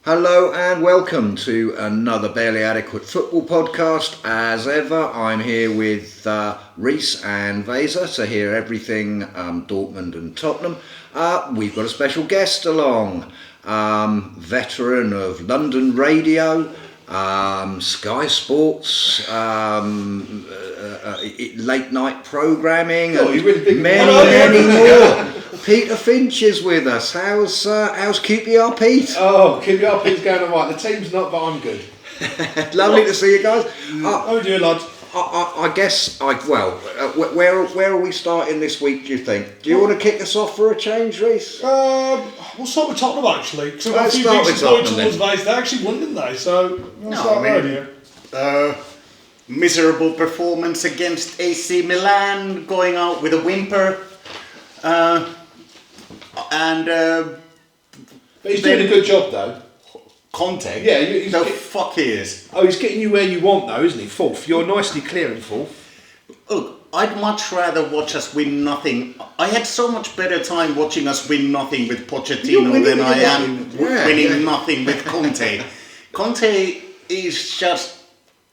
Hello and welcome to another Barely Adequate Football podcast. As ever, I'm here with Reese and Vesa to hear everything Dortmund and Tottenham. We've got a special guest along, veteran of London radio, Sky Sports, late night programming, many more. Peter Finch is with us. How's QPR Pete? Oh, QPR Pete's going alright. The team's not, but I'm good. Lovely to see you guys. How are you doing, lads? I guess, where are we starting this week, do you think? Do you want to kick us off for a change, Reese? We'll start with Tottenham, actually. Because I've got a few big points towards Vase. They actually won, didn't they? So, we'll start right here. Miserable performance against AC Milan, going out with a whimper. But he's doing a good job, though. Conte? Yeah, fuck he is. Oh, he's getting you where you want, though, isn't he? Fourth. You're nicely clear in fourth. Look, I'd much rather watch us win nothing. I had so much better time watching us win nothing with Pochettino than I am winning nothing with Conte. Conte is just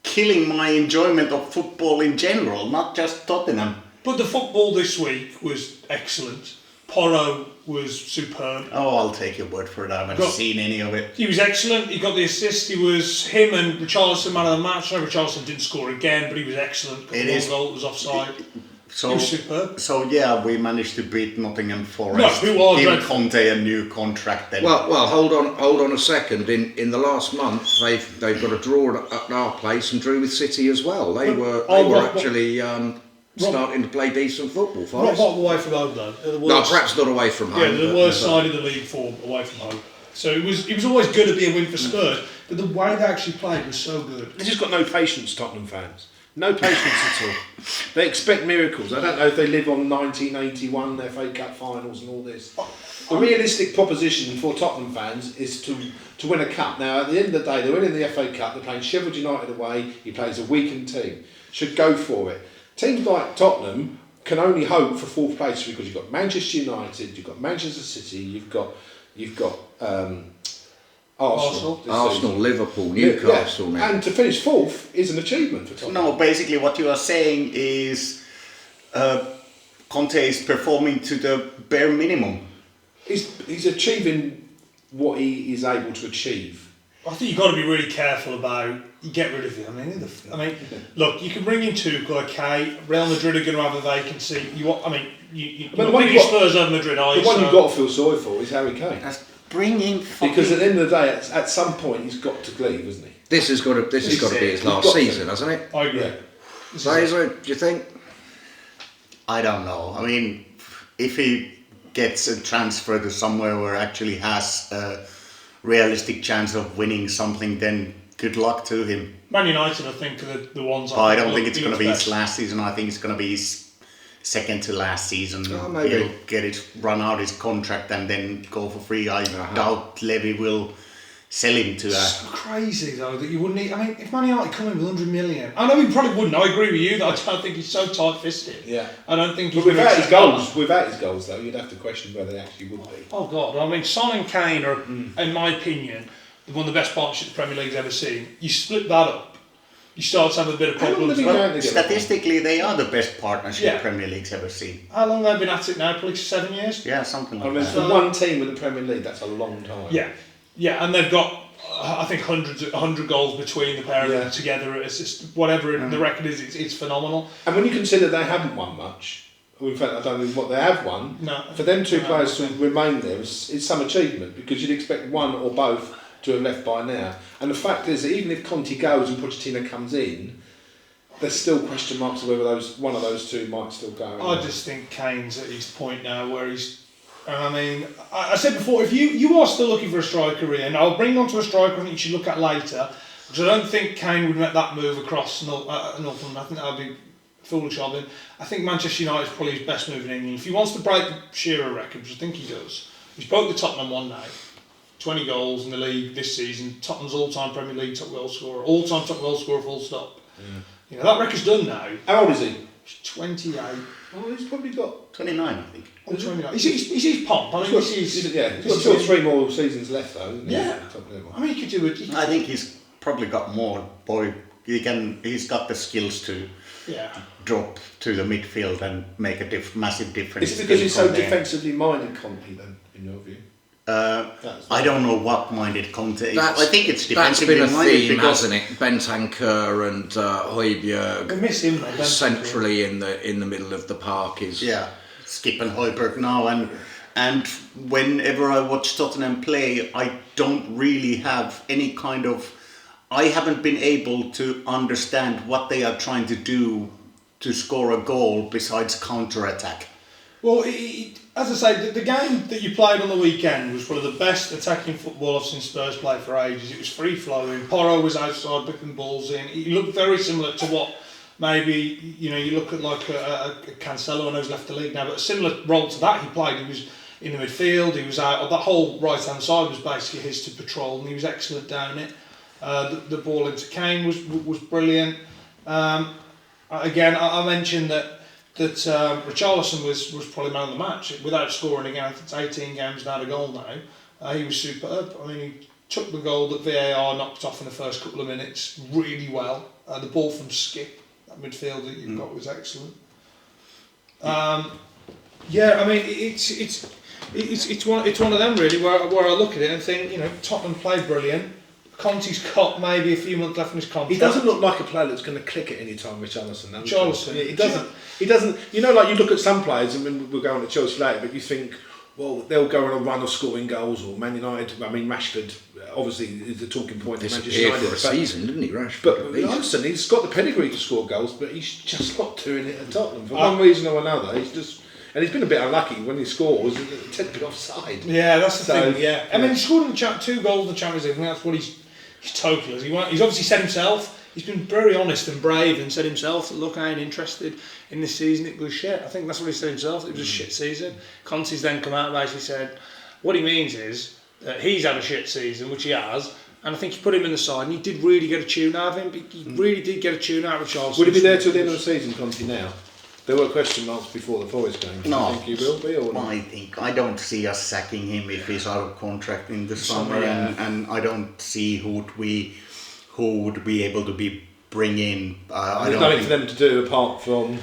killing my enjoyment of football in general, not just Tottenham. But the football this week was excellent. Porro was superb. Oh, I'll take your word for it. I haven't seen any of it. He was excellent. He got the assist. He was him and Richarlison man of the match. No, Richarlison didn't score again, but he was excellent. One goal, it was offside. He was superb. So yeah, we managed to beat Nottingham Forest. No, who are give Conte a new contract then. Well, hold on a second. In the last month, they've got a draw at our place and drew with City as well. They were actually starting to play decent football. Not away from home though. No, perhaps not away from home. Yeah, the worst side of the league form away from home. So it was always going to be a win for Spurs, but the way they actually played was so good. They've just got no patience, Tottenham fans. No patience at all. They expect miracles. I don't know if they live on 1981, their FA Cup finals and all this. The realistic proposition for Tottenham fans is to win a cup. Now, at the end of the day, they're winning the FA Cup, they're playing Sheffield United away, he plays a weakened team. Should go for it. Teams like Tottenham can only hope for fourth place because you've got Manchester United, you've got Manchester City, you've got Arsenal, Liverpool, Newcastle. Yeah. And to finish fourth is an achievement for Tottenham. No, basically what you are saying is Conte is performing to the bare minimum. He's achieving what he is able to achieve. I think you've got to be really careful about. You get rid of him. I mean, look, you can bring in Tuchel, okay. Real Madrid are going to have a vacancy. You're not bringing Spurs over Madrid, are you? The one you've got to feel sorry for is Harry Kane. Because at the end of the day, at some point, he's got to leave, isn't he? This has got to be his last season, hasn't it? I agree. Yeah. Vesa, do you think? I don't know. I mean, if he gets a transfer to somewhere where actually has a realistic chance of winning something, then good luck to him. Man United, I think, are the ones. I don't think it's going to be his last season. I think it's going to be his second to last season. He'll get it, run out his contract, and then go for free. I doubt Levy will sell him to that. So crazy though that you wouldn't need. I mean, if Man United come in with 100 million, I know he probably wouldn't. I agree with you that I don't think he's so tight-fisted. Yeah. I don't think. But without his goals, though, you'd have to question whether they actually would be. Oh God! I mean, Son and Kane are, in my opinion, one of the best partnerships the Premier League's ever seen. You split that up, you start to have a bit of problems. Statistically, they are the best partnership the Premier League's ever seen. How long have they been at it now? Probably 7 years? Yeah, something like that. For one team in the Premier League, that's a long time. Yeah, and they've got, I think, 100 goals between the pair of them together. It's just whatever the record is, it's phenomenal. And when you consider they haven't won much, in fact, I don't know what they have won. No, for them two players to remain there is some achievement, because you'd expect one or both to have left by now. And the fact is that even if Conte goes and Pochettino comes in, there's still question marks of whether one of those two might still go. I just think Kane's at his point now where he's. I mean, I said before, if you are still looking for a striker here, and I'll bring on to a striker I think you should look at later, because I don't think Kane would make that move across Northern. I think that would be foolish of him. I think Manchester United is probably his best move in England. If he wants to break the Shearer record, which I think he does, he's broke the Tottenham one now. 20 goals in the league this season. Tottenham's all-time Premier League top goal scorer. All-time top goal scorer, full stop. You know, that record's done now. How old is he? He's 28. Oh, he's probably got 29, I think. Or 29. He's his pomp. I mean, he's got still 3 more seasons left, though, isn't he? Yeah. I mean, he could do it. I think he's probably got more. He's got the skills to drop to the midfield and make a massive difference. Is it because he's so defensively minded, Conte, then, in your view? I don't know what minded Conte is. I think it's defensively minded. That's been a theme, hasn't it? Bentancur and Højbjerg. We miss him though, centrally in the middle of the park is. Yeah, Skip and Højbjerg now, and whenever I watch Tottenham play, I don't really have any kind of. I haven't been able to understand what they are trying to do to score a goal besides counter-attack. Well, as I say, the game that you played on the weekend was one of the best attacking football I've seen Spurs play for ages. It was free-flowing. Porro was outside, picking balls in. It looked very similar to what maybe, you look at like a Cancelo, I know he's left the league now, but a similar role to that he played. He was in the midfield, he was out, that whole right-hand side was basically his to patrol, and he was excellent down it. The ball into Kane was brilliant. Again, I mentioned that Richarlison was probably man of the match without scoring again. It's 18 games without a goal now. He was superb. I mean, he took the goal that VAR knocked off in the first couple of minutes really well. The ball from Skip, that midfield that you've got, was excellent. I mean, it's one of them really where I look at it and think, Tottenham played brilliant. Conte's got maybe a few months left in his contract. He doesn't look like a player that's going to click at any time, Richarlison. Richarlison. He doesn't. Like you look at some players, and we'll go on to Chelsea later, but you think, well, they'll go on a run of scoring goals, or Man United. I mean, Rashford obviously is the talking point of Manchester United for a season, didn't he, Rashford? But Richarlison, he's got the pedigree to score goals, but he's just not doing it at Tottenham for one reason or another. And he's been a bit unlucky when he scores. It tends to be offside. Yeah, that's the thing. Yeah, I mean, he scored in the 2 goals in the Champions League, and that's what he's total is. He's obviously said himself. He's been very honest and brave and said himself that, look, I ain't interested in this season. It was shit. I think that's what he said himself. It was a shit season. Conte's then come out and basically said what he means is that he's had a shit season, which he has. And I think you put him in the side, and he did really get a tune out of him. He really did get a tune out of Charles. Will he be there till the end of the season, Conte? Now, there were question marks before the Forest game. No, do you think he will be, or not? I don't see us sacking him if he's out of contract in the summer, and I don't see who would be able to be bring in. There's nothing for them to do apart from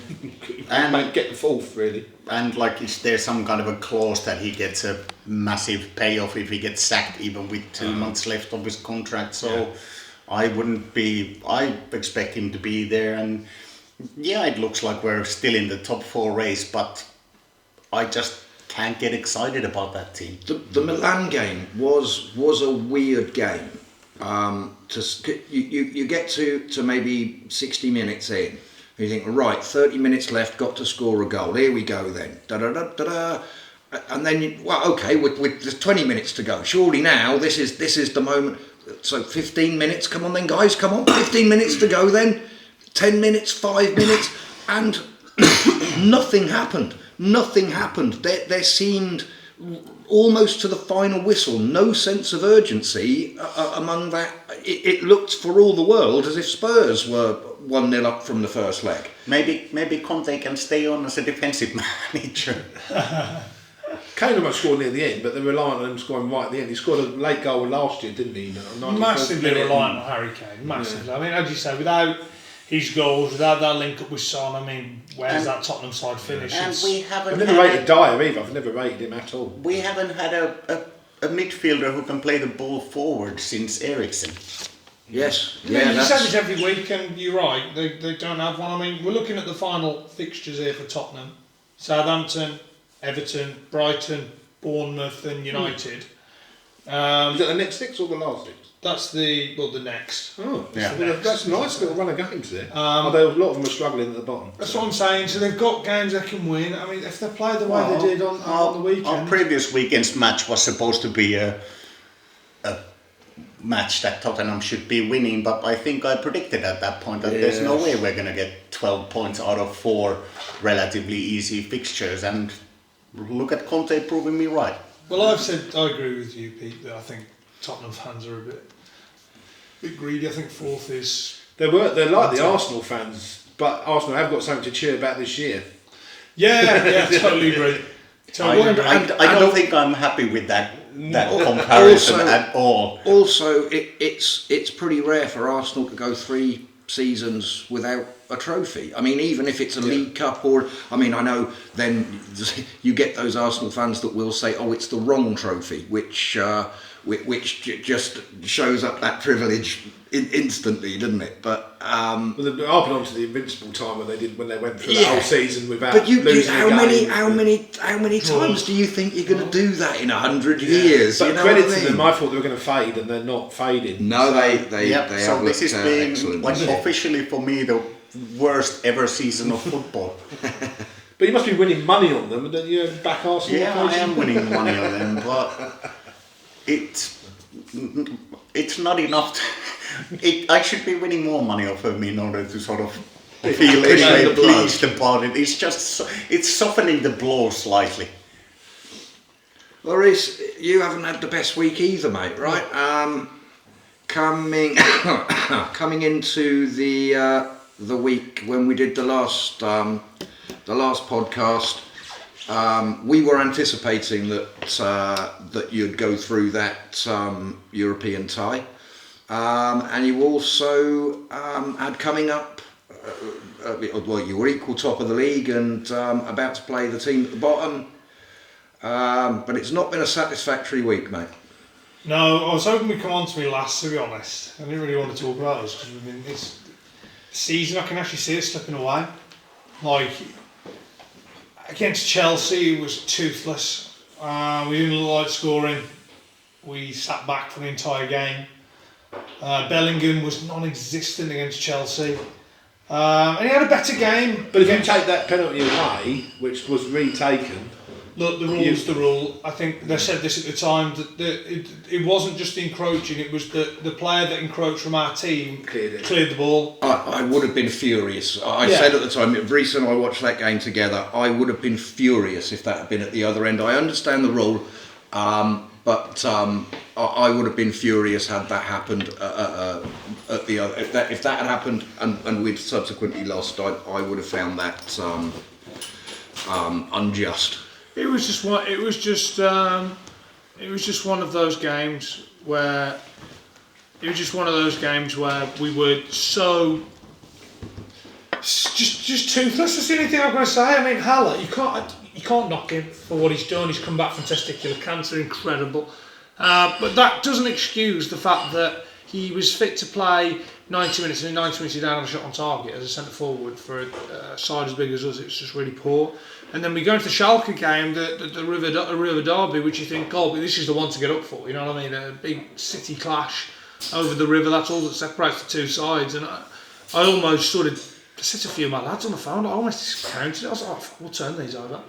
get the fourth, really. And is there some kind of a clause that he gets a massive payoff if he gets sacked, even with 2 months left of his contract? So I expect him to be there, and it looks like we're still in the top 4 race, but I just can't get excited about that team. The Milan game was a weird game. You get to maybe 60 minutes in, and you think, right, 30 minutes left, got to score a goal. Here we go then. And then with there's 20 minutes to go. Surely now this is the moment. So 15 minutes. Come on then, guys. Come on. 15 minutes to go then. 10 minutes, 5 minutes, and nothing happened. There seemed, almost to the final whistle, no sense of urgency among that. It looked for all the world as if Spurs were 1-0 up from the first leg. Maybe Conte can stay on as a defensive manager. Kane almost scored near the end, but they're reliant on him scoring right at the end. He scored a late goal last year, didn't he? Massively reliant on Harry Kane. Massively. Yeah. I mean, as you say, without his goals, without that link up with Son, I mean, where's that Tottenham side finish? And I've never rated Dyer either. I've never rated him at all. We haven't had a midfielder who can play the ball forward since Eriksen. Yes. You say this every week, and you're right. They don't have one. I mean, we're looking at the final fixtures here for Tottenham: Southampton, Everton, Brighton, Bournemouth, and United. Is that the next 6 or the last 6? That's the next. Oh, yeah. That's a nice little run of games there. Although a lot of them are struggling at the bottom. That's what I'm saying. So they've got games they can win. I mean, if they play the way they did on the weekend. Our previous weekend's match was supposed to be a match that Tottenham should be winning, but I think I predicted at that point that there's no way we're going to get 12 points out of 4 relatively easy fixtures, and look at Conte proving me right. Well, I agree with you, Pete, that I think Tottenham fans are a bit greedy. I think 4th is... They're like the Arsenal fans but Arsenal have got something to cheer about this year. Yeah, totally agree. I don't think I'm happy with that comparison at all. Also, it's pretty rare for Arsenal to go 3 seasons without a trophy. I mean, even if it's a League Cup I know then you get those Arsenal fans that will say, "Oh, it's the wrong trophy," which just shows up that privilege instantly, doesn't it? But I'll put on to the Invincible time when they went through the whole season without. But losing how many times do you think you're going to do that in 100 years? But you know credit what I mean? to them, I thought they were going to fade, and they're not fading. No, they So have this looked has been excellent. officially for me the worst ever season of football. But you must be winning money on them, and then you back Arsenal. Yeah, I am winning money on them, but it's not enough. I should be winning more money off of them in order to sort of feel anyway pleased about it. It's just it's softening the blow slightly. Well, Reece, you haven't had the best week either, mate, right? Coming into the week when we did the last podcast, we were anticipating that you'd go through that European tie, and you also had coming up. Well, you were equal top of the league and about to play the team at the bottom, but it's not been a satisfactory week, mate. No, I was hoping we'd come on to me last, to be honest. I didn't really want to talk about us because this season I can actually see it slipping away. Like, against Chelsea, it was toothless. We didn't look like scoring. We sat back for the entire game. Bellingham was non-existent against Chelsea. And he had a better game. But if you take that penalty away, which was retaken... Look, the rule's the rule. I think they said this at the time, that it wasn't just encroaching, it was the player that encroached from our team cleared the ball. I would have been furious. I said at the time, Borusse and I watched that game together, I would have been furious if that had been at the other end. I understand the rule, but I would have been furious had that happened at the other. If that had happened and we'd subsequently lost, I would have found that unjust. It was just one of those games where we were so just toothless. That's the only thing I'm going to say. I mean, Haller, you can't knock him for what he's done. He's come back from testicular cancer, incredible. But that doesn't excuse the fact that he was fit to play 90 minutes, and in 90 minutes he didn't have a shot on target as a centre forward for a side as big as us. It's just really poor. And then we go into the Schalke game, the River Derby, which you think, oh, but this is the one to get up for. You know what I mean? A big city clash over the river. That's all that separates the two sides. And I almost sort of said to a few of my lads on the phone, I almost discounted it. I was like, oh, we'll turn these over.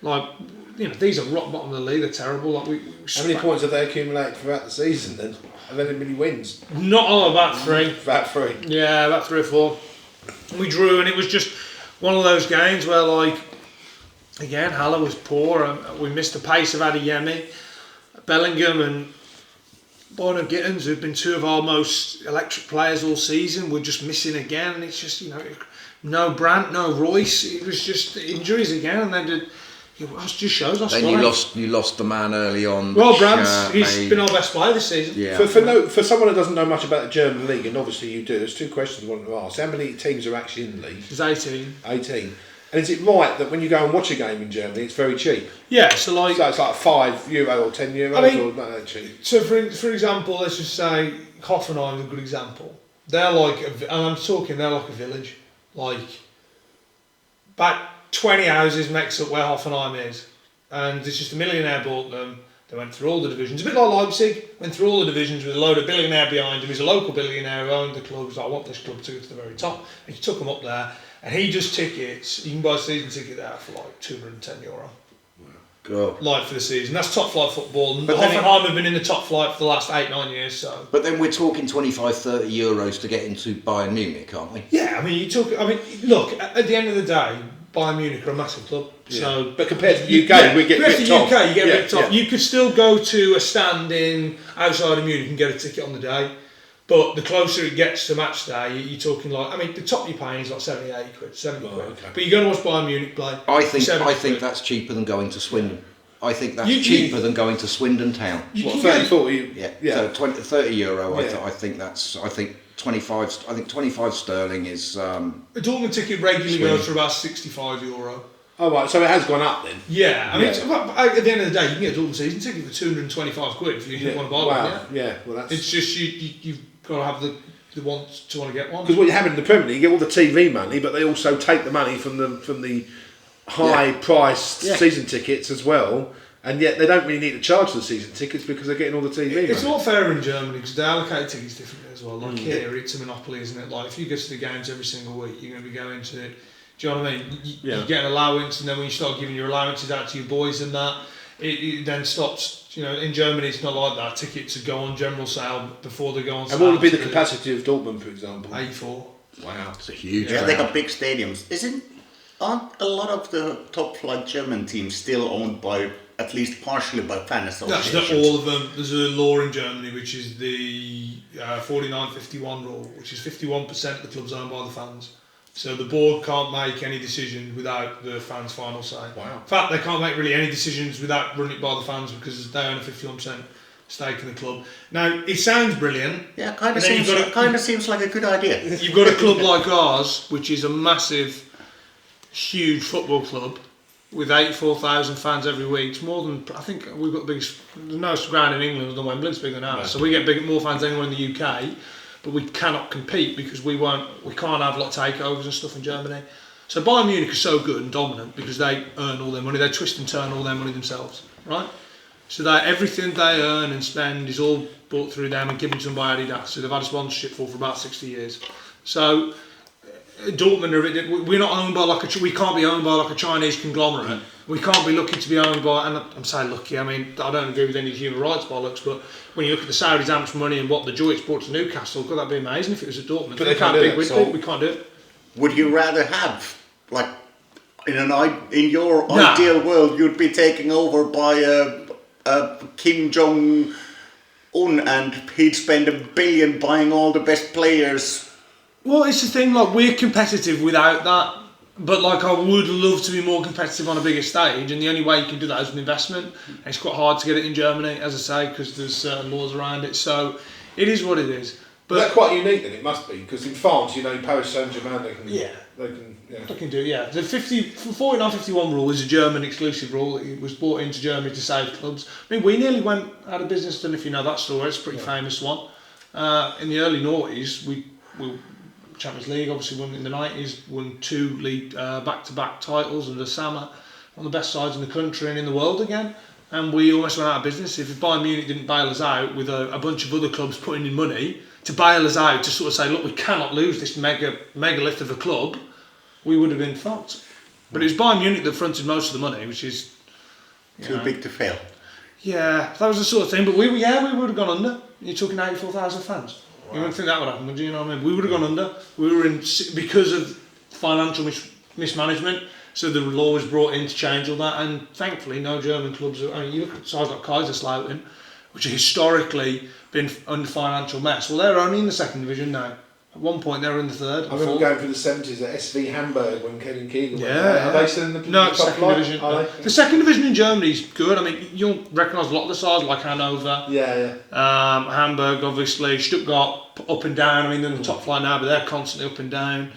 Like, you know, these are rock bottom of the league. They're terrible. Like how many points have they accumulated throughout the season then? Have they many wins? Not all, about 3. About 3. Yeah, about 3 or 4. We drew, and it was just one of those games where, like, again, Haller was poor. We missed the pace of Adeyemi. Bellingham and Bono Gittins, who've been 2 of our most electric players all season, were just missing again. And it's just, you know, no Brandt, no Royce. It was just injuries again, and then it just shows us. Then you lost the man early on. Well, Brandt, he's been our best player this season. Yeah. For someone who doesn't know much about the German league, and obviously you do, there's 2 questions I wanted to ask. How many teams are actually in the league? There's 18. 18. And is it right that when you go and watch a game in Germany, it's very cheap? Yeah, so it's like €5 or €10, I mean, or not that cheap? So for example, let's just say Hoffenheim is a good example. They're like, they're like a village. Like, about 20 houses makes up where Hoffenheim is. And it's just a millionaire bought them. They went through all the divisions. A bit like Leipzig, went through all the divisions with a load of billionaire behind him. He's a local billionaire who owned the club. He was like, I want this club to go to the very top. And he took them up there. And he does tickets. You can buy a season ticket there for like €210. God. Like for the season. That's top flight football. But Hoffenheim have been in the top flight for the last 8-9 years. So. But then we're talking 25-30 euros to get into Bayern Munich, aren't we? Yeah, I mean, look, at the end of the day, Bayern Munich are a massive club. Yeah. So, but compared to the UK, we get ripped off. UK, you get ripped off. Yeah. You could still go to a stand outside of Munich and get a ticket on the day. But the closer it gets to match day, you're talking like, I mean, the top you're paying is like 70, 80 quid, 70 quid. Okay. But you're going to watch Bayern Munich play. I think that's cheaper than going to Swindon. I think that's cheaper than going to Swindon Town. What, 30, 40? Yeah. So 30 euro. Yeah. I think 25. I think 25 sterling is. A Dortmund ticket regularly goes for about €65. Oh right, so it has gone up then. Yeah, I mean, at the end of the day, you can get a Dortmund season ticket for 225 quid if you want to buy one. Yeah, well that's. It's just you've got to have the want to get one. Because what you have in the Premier League, you get all the TV money, but they also take the money from the high-priced season tickets as well, and yet they don't really need to charge the season tickets because they're getting all the TV money. It's not fair in Germany because they allocate tickets differently as well. Like here, it's a monopoly, isn't it? Like if you go to the games every single week, you're going to be going to it. Do you know what I mean? You get an allowance, and then when you start giving your allowances out to your boys and that, it then stops. You know, in Germany it's not like that. Tickets go on general sale before they go on sale. And what would be the capacity of Dortmund, for example? 84. Wow, it's a huge. Yeah, they got big stadiums. Aren't a lot of the top flight German teams still owned by, at least partially by fan associations? That's not all of them. There's a law in Germany which is the 49-51 rule, which is 51% of the club's owned by the fans. So the board can't make any decision without the fans' final say. Wow. In fact, they can't make really any decisions without running it by the fans because they own a 51% stake in the club. Now, it sounds brilliant. Yeah, kind of seems like a good idea. You've got a club like ours, which is a massive, huge football club with 84,000 fans every week. It's more than, I think we've got the biggest, the most ground in England than Wembley, it's bigger than ours. So we get more fans than anyone in the UK. But we cannot compete because we can't have a lot of takeovers and stuff in Germany. So Bayern Munich are so good and dominant because they earn all their money, they twist and turn all their money themselves, right? So that everything they earn and spend is all bought through them and given to them by Adidas. So they've had a sponsorship for about 60 years. So Dortmund we're not owned by we can't be owned by like a Chinese conglomerate. We can't be lucky to be owned by, and I'm saying lucky, I mean, I don't agree with any human rights bollocks, but when you look at the Saudis, how much money and what the joy it's brought to Newcastle, could that be amazing if it was at Dortmund? But they can't do it. We can't do it. Would you rather have, like, in your ideal world, you'd be taken over by a Kim Jong-un and he'd spend $1 billion buying all the best players? Well, it's the thing, like, we're competitive without that. But like I would love to be more competitive on a bigger stage, and the only way you can do that is with investment. And it's quite hard to get it in Germany, as I say, because there's certain laws around it. So it is what it is. But that's quite unique then, it must be, because in France, Paris Saint-Germain, they can do it. Yeah. The 49-51 rule is a German exclusive rule. It was brought into Germany to save clubs. I mean, we nearly went out of business. And if you know that story, it's a pretty famous one. In the early noughties, we Champions League, obviously won in the 90s, won 2 league back-to-back titles under Sama, on the best sides in the country and in the world again. And we almost went out of business. If Bayern Munich didn't bail us out with a bunch of other clubs putting in money to bail us out, to sort of say, look, we cannot lose this megalith of a club, we would have been fucked. But it was Bayern Munich that fronted most of the money, which is too big to fail. Yeah, that was the sort of thing. But we would have gone under. You're talking 84,000 fans. Wow. You wouldn't think that would happen, would you? You know what I mean? We would have gone under. We were in because of financial mismanagement. So the law was brought in to change all that, and thankfully, no German clubs. You look at sides like Kaiserslautern, which have historically been under financial mess. Well, they're only in the second division now. At one point, they were in the third. I remember going through the 70s at SV Hamburg when Kevin Keegan went there. Are they still in the top second division? The second division in Germany is good. I mean, you'll recognise a lot of the sides like Hanover. Hamburg, obviously. Stuttgart, up and down. I mean, they're in the top flight now, but they're constantly up and down.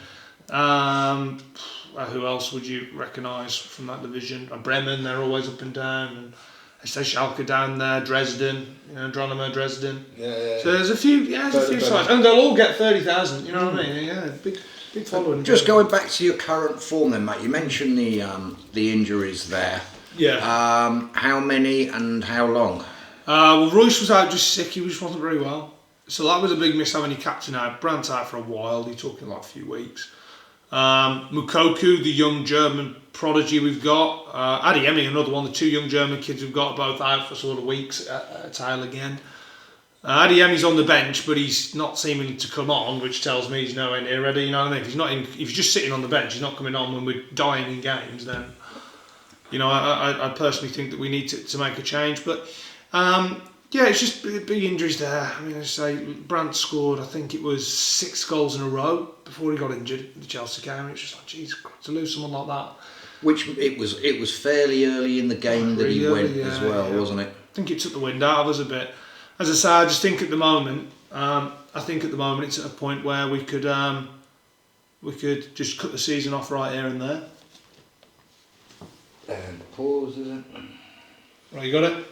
Who else would you recognise from that division? Bremen, they're always up and down. And I say Schalke down there, Dresden, Dronimo Dresden. So there's a few sides, and they'll all get 30,000. You know what I mean? Yeah, big following. Just going back to your current form, then, mate. You mentioned the injuries there. Yeah. How many and how long? Well, Royce was out just sick. He just wasn't very well. So that was a big miss having your captain out. Brandt's out for a while. You're talking like a few weeks. Mukoku, the young German prodigy we've got. Adeyemi, another one. The 2 young German kids we've got, both out for sort of weeks at a tail again. Adeyemi's on the bench, but he's not seeming to come on, which tells me he's nowhere near ready. You know what I mean? If he's just sitting on the bench, he's not coming on when we're dying in games. Then, I personally think that we need to make a change. But Yeah, it's just big injuries there. I mean, I say Brandt scored, I think it was 6 goals in a row before he got injured in the Chelsea game. It's just like, geez, to lose someone like that. Which it was fairly early in the game that he went as well, wasn't it? I think it took the wind out of us a bit. As I say, I just think at the moment, it's at a point where we could just cut the season off right here and there. And pause, is it? Right, you got it?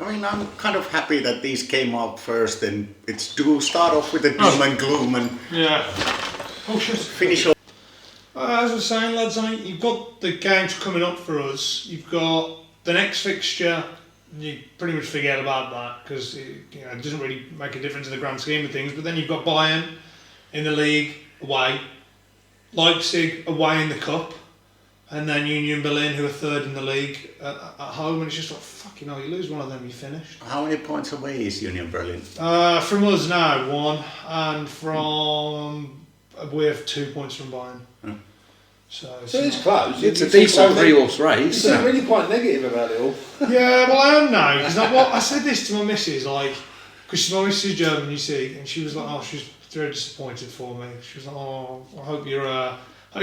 I mean, I'm kind of happy that these came up first, and it's to start off with the doom and gloom and finish off. As I was saying, lads, I mean, you've got the games coming up for us. You've got the next fixture. You pretty much forget about that because it doesn't really make a difference in the grand scheme of things. But then you've got Bayern in the league away, Leipzig away in the cup, and then Union Berlin, who are third in the league, at home. And it's just like, fucking hell, you lose one of them, you're finished. How many points away is Union Berlin? From us now, 1, and we have 2 points from Bayern. So it's close. It's a decent 3-horse race. You're really quite negative about it all. Yeah, well, I am now. Because I said this to my missus, because my missus is German, you see, and she was like, she was very disappointed for me. She was like, I hope you're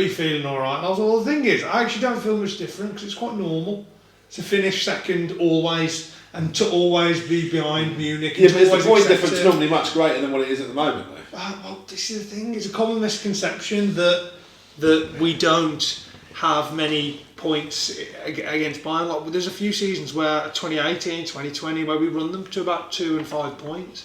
feeling all right. And I was like, well, the thing is, I actually don't feel much different because it's quite normal to finish second always and to always be behind Munich. Yeah, but the point difference is normally much greater than what it is at the moment, though. Well, this is the thing. It's a common misconception that we don't have many points against Bayern. Like, there's a few seasons where 2018, 2020, where we run them to about 2 and 5 points.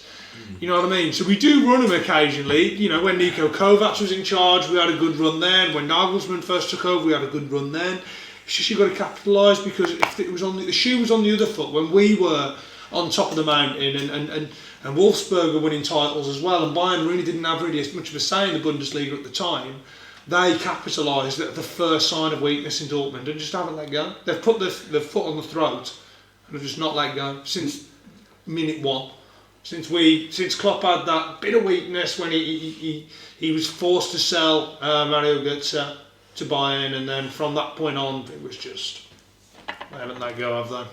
You know what I mean? So we do run them occasionally. You know, when Niko Kovac was in charge, we had a good run then. When Nagelsmann first took over, we had a good run then. It's just you've got to capitalise, because if it was the shoe was on the other foot when we were on top of the mountain and Wolfsburg winning titles as well, and Bayern really didn't have as much of a say in the Bundesliga at the time. They capitalised at the first sign of weakness in Dortmund and just haven't let go. They've put their foot on the throat and have just not let go since minute 1. Since Klopp had that bit of weakness when he was forced to sell Mario Götze to Bayern, and then from that point on it was just, they haven't let go, have they?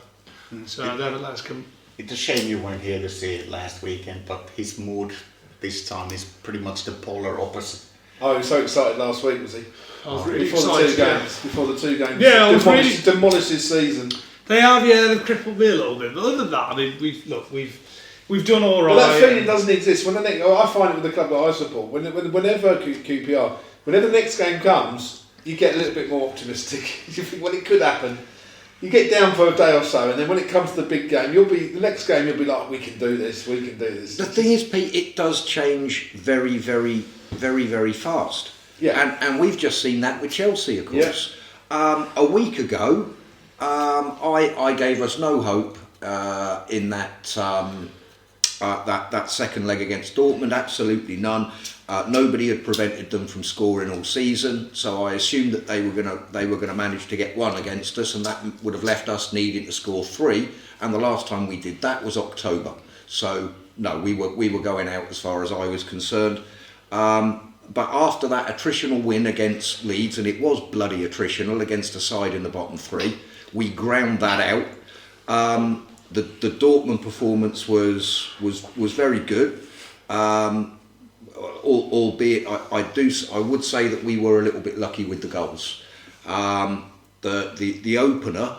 So they haven't let us come. It's a shame you weren't here to see it last weekend, but his mood this time is pretty much the polar opposite. Oh, he was so excited last week, was he? I was really before excited. Before the two games. Yeah, I was really demolished his season. They have, they've crippled me a little bit. But other than that, I mean, we've done all right. But that feeling doesn't exist. I find it with the club that I support. Whenever QPR, whenever the next game comes, you get a little bit more optimistic. You think, well, it could happen. You get down for a day or so, and then when it comes to the big game, the next game you'll be like, we can do this. The thing is, Pete, it does change very, very, very, very fast. Yeah. And we've just seen that with Chelsea, of course. Yeah. A week ago, I gave us no hope in that second leg against Dortmund. Absolutely none. Nobody had prevented them from scoring all season, so I assumed that they were gonna manage to get one against us, and that would have left us needing to score 3. And the last time we did that was October. So no, we were going out as far as I was concerned. But after that attritional win against Leeds, and it was bloody attritional against a side in the bottom 3, we ground that out. The Dortmund performance was very good, albeit I would say that we were a little bit lucky with the goals. The opener,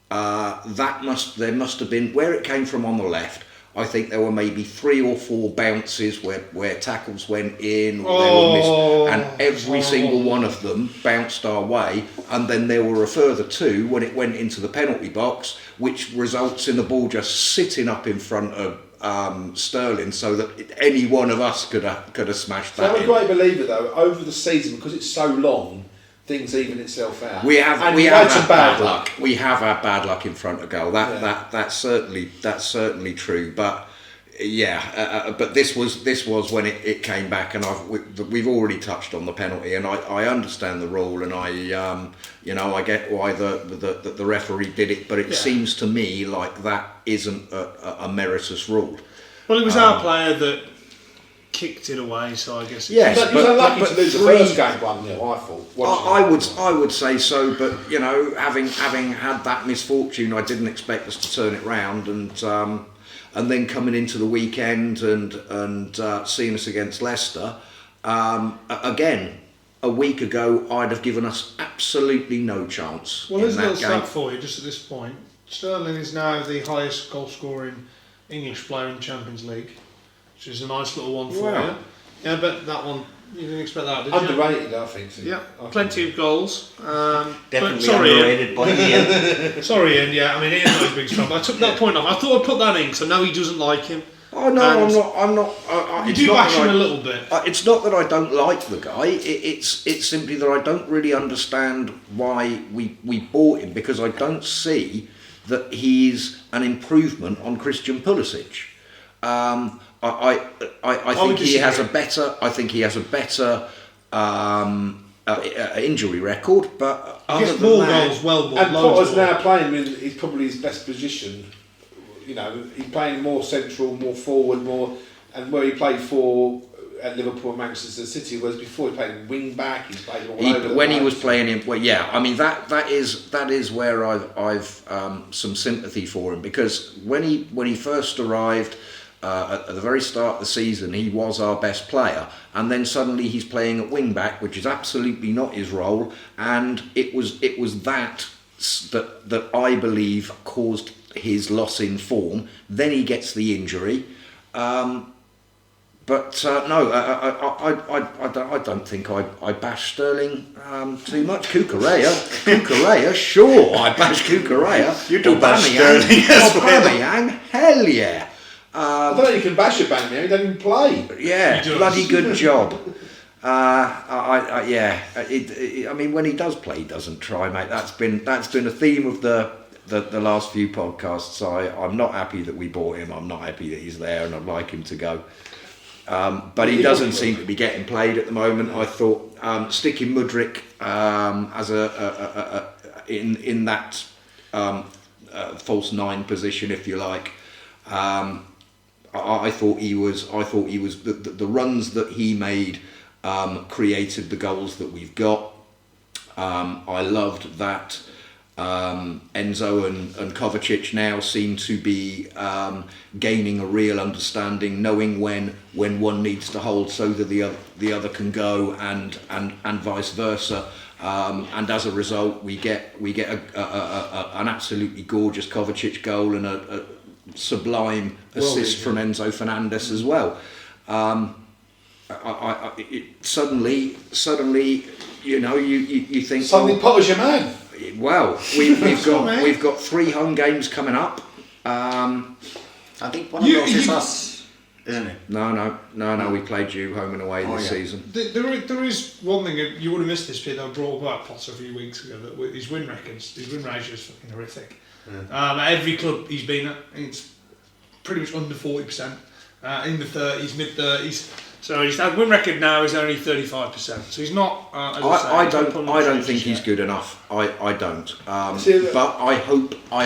there must have been, where it came from on the left, I think there were maybe 3 or 4 bounces where tackles went in or they were missed, and every single one of them bounced our way. And then there were a further 2 when it went into the penalty box, which results in the ball just sitting up in front of Sterling, so that any one of us could have smashed that. I'm a great believer though, over the season, because it's so long, things even itself out. We have had bad luck. We have had bad luck in front of goal. That's certainly true. But but this was when it came back, and we've already touched on the penalty, and I understand the rule, and I get why the referee did it, but it seems to me like that isn't a meritorious rule. Well, it was our player that kicked it away, so I guess. Yes, He was unlucky to lose the first three- game 1-0, I thought. I would say so, but having had that misfortune, I didn't expect us to turn it round, and then coming into the weekend and seeing us against Leicester, again, a week ago I'd have given us absolutely no chance. Well, in there's a little that game. stat for you just at this point. Sterling is now the highest goal scoring English player in the Champions League, which is a nice little one for Wow. you. Yeah, but that one, you didn't expect that, did you? Underrated, I think. So. Yeah, plenty of goals. Definitely sorry, underrated by Ian. Sorry, Ian. Yeah, I mean, Ian's not his biggest fan, but I took that point off. I thought I'd put that in because I know he doesn't like him. Oh no, I'm not. You it's do not bash that him I- a little bit. It's not that I don't like the guy. It's simply that I don't really understand why we bought him, because I don't see that he's an improvement on Christian Pulisic. I think he has a better. I think he has a better injury record, but He other gets than more that, goals, well, And loads Potter's more. now playing with, he's probably his best position. You know, he's playing more central, more forward, and where he played for at Liverpool and Manchester City, whereas before he played wing back, he's played all over the when place. he was playing him, well, yeah, I mean that is where I've some sympathy for him, because when he first arrived at the very start of the season, he was our best player, and then suddenly he's playing at wing back, which is absolutely not his role, and it was that I believe caused his loss in form. Then he gets the injury. But no, I don't think I bash Sterling too much. Kukurea, sure, I bash Kukurea. You do bash Sterling as well. Aubameyang, hell yeah. I don't know, you can bash Aubameyang, he doesn't even play. Yeah, He does. bloody good job. I mean, when he does play, he doesn't try, mate. That's been a theme of the last few podcasts. I'm not happy that we bought him. I'm not happy that he's there, and I'd like him to go. But he doesn't seem to be getting played at the moment. I thought sticking Mudryk as in that false nine position, if you like. I thought he was the runs that he made created the goals that we've got. I loved that Enzo and Kovacic now seem to be gaining a real understanding, knowing when one needs to hold so that the other can go, and vice versa. And as a result, we get an absolutely gorgeous Kovacic goal and a sublime assist from Enzo Fernandez as well. Suddenly, you think, Suddenly Potter's your man. well, we've got 3 home games coming up. I think one of those is us, isn't it? No. We played you home and away this season. There is one thing, you would have missed this bit that I brought about Potter a few weeks ago, that with his win records, his win ratio is fucking horrific. At every club he's been at, it's pretty much under 40%, in the 30s, mid-30s. So his win record now is only 35%. So he's not. I don't think he's good enough. I don't. But I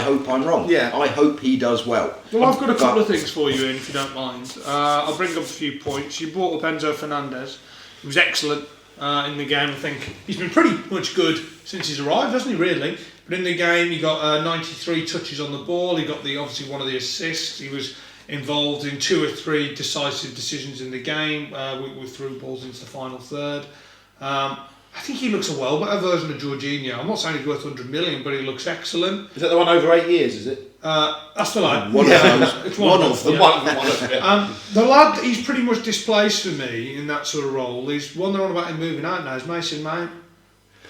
hope I'm wrong. Yeah. I hope he does well. Well, I've got a couple of things for you, Ian, if you don't mind. I'll bring up a few points. You brought up Enzo Fernandez. He was excellent in the game. I think he's been pretty much good since he's arrived, hasn't he, really? But in the game, he got 93 touches on the ball. He got obviously one of the assists. He was involved in 2 or 3 decisive decisions in the game with through balls into the final third. I think he looks a well better version of Jorginho. I'm not saying he's worth 100 million, but he looks excellent. Is that the one over 8 years, is it? That's the lad. One of those. It's one of them. One of them. The lad he's pretty much displaced for me in that sort of role. He's one they're on about him moving out now is Mason Mount.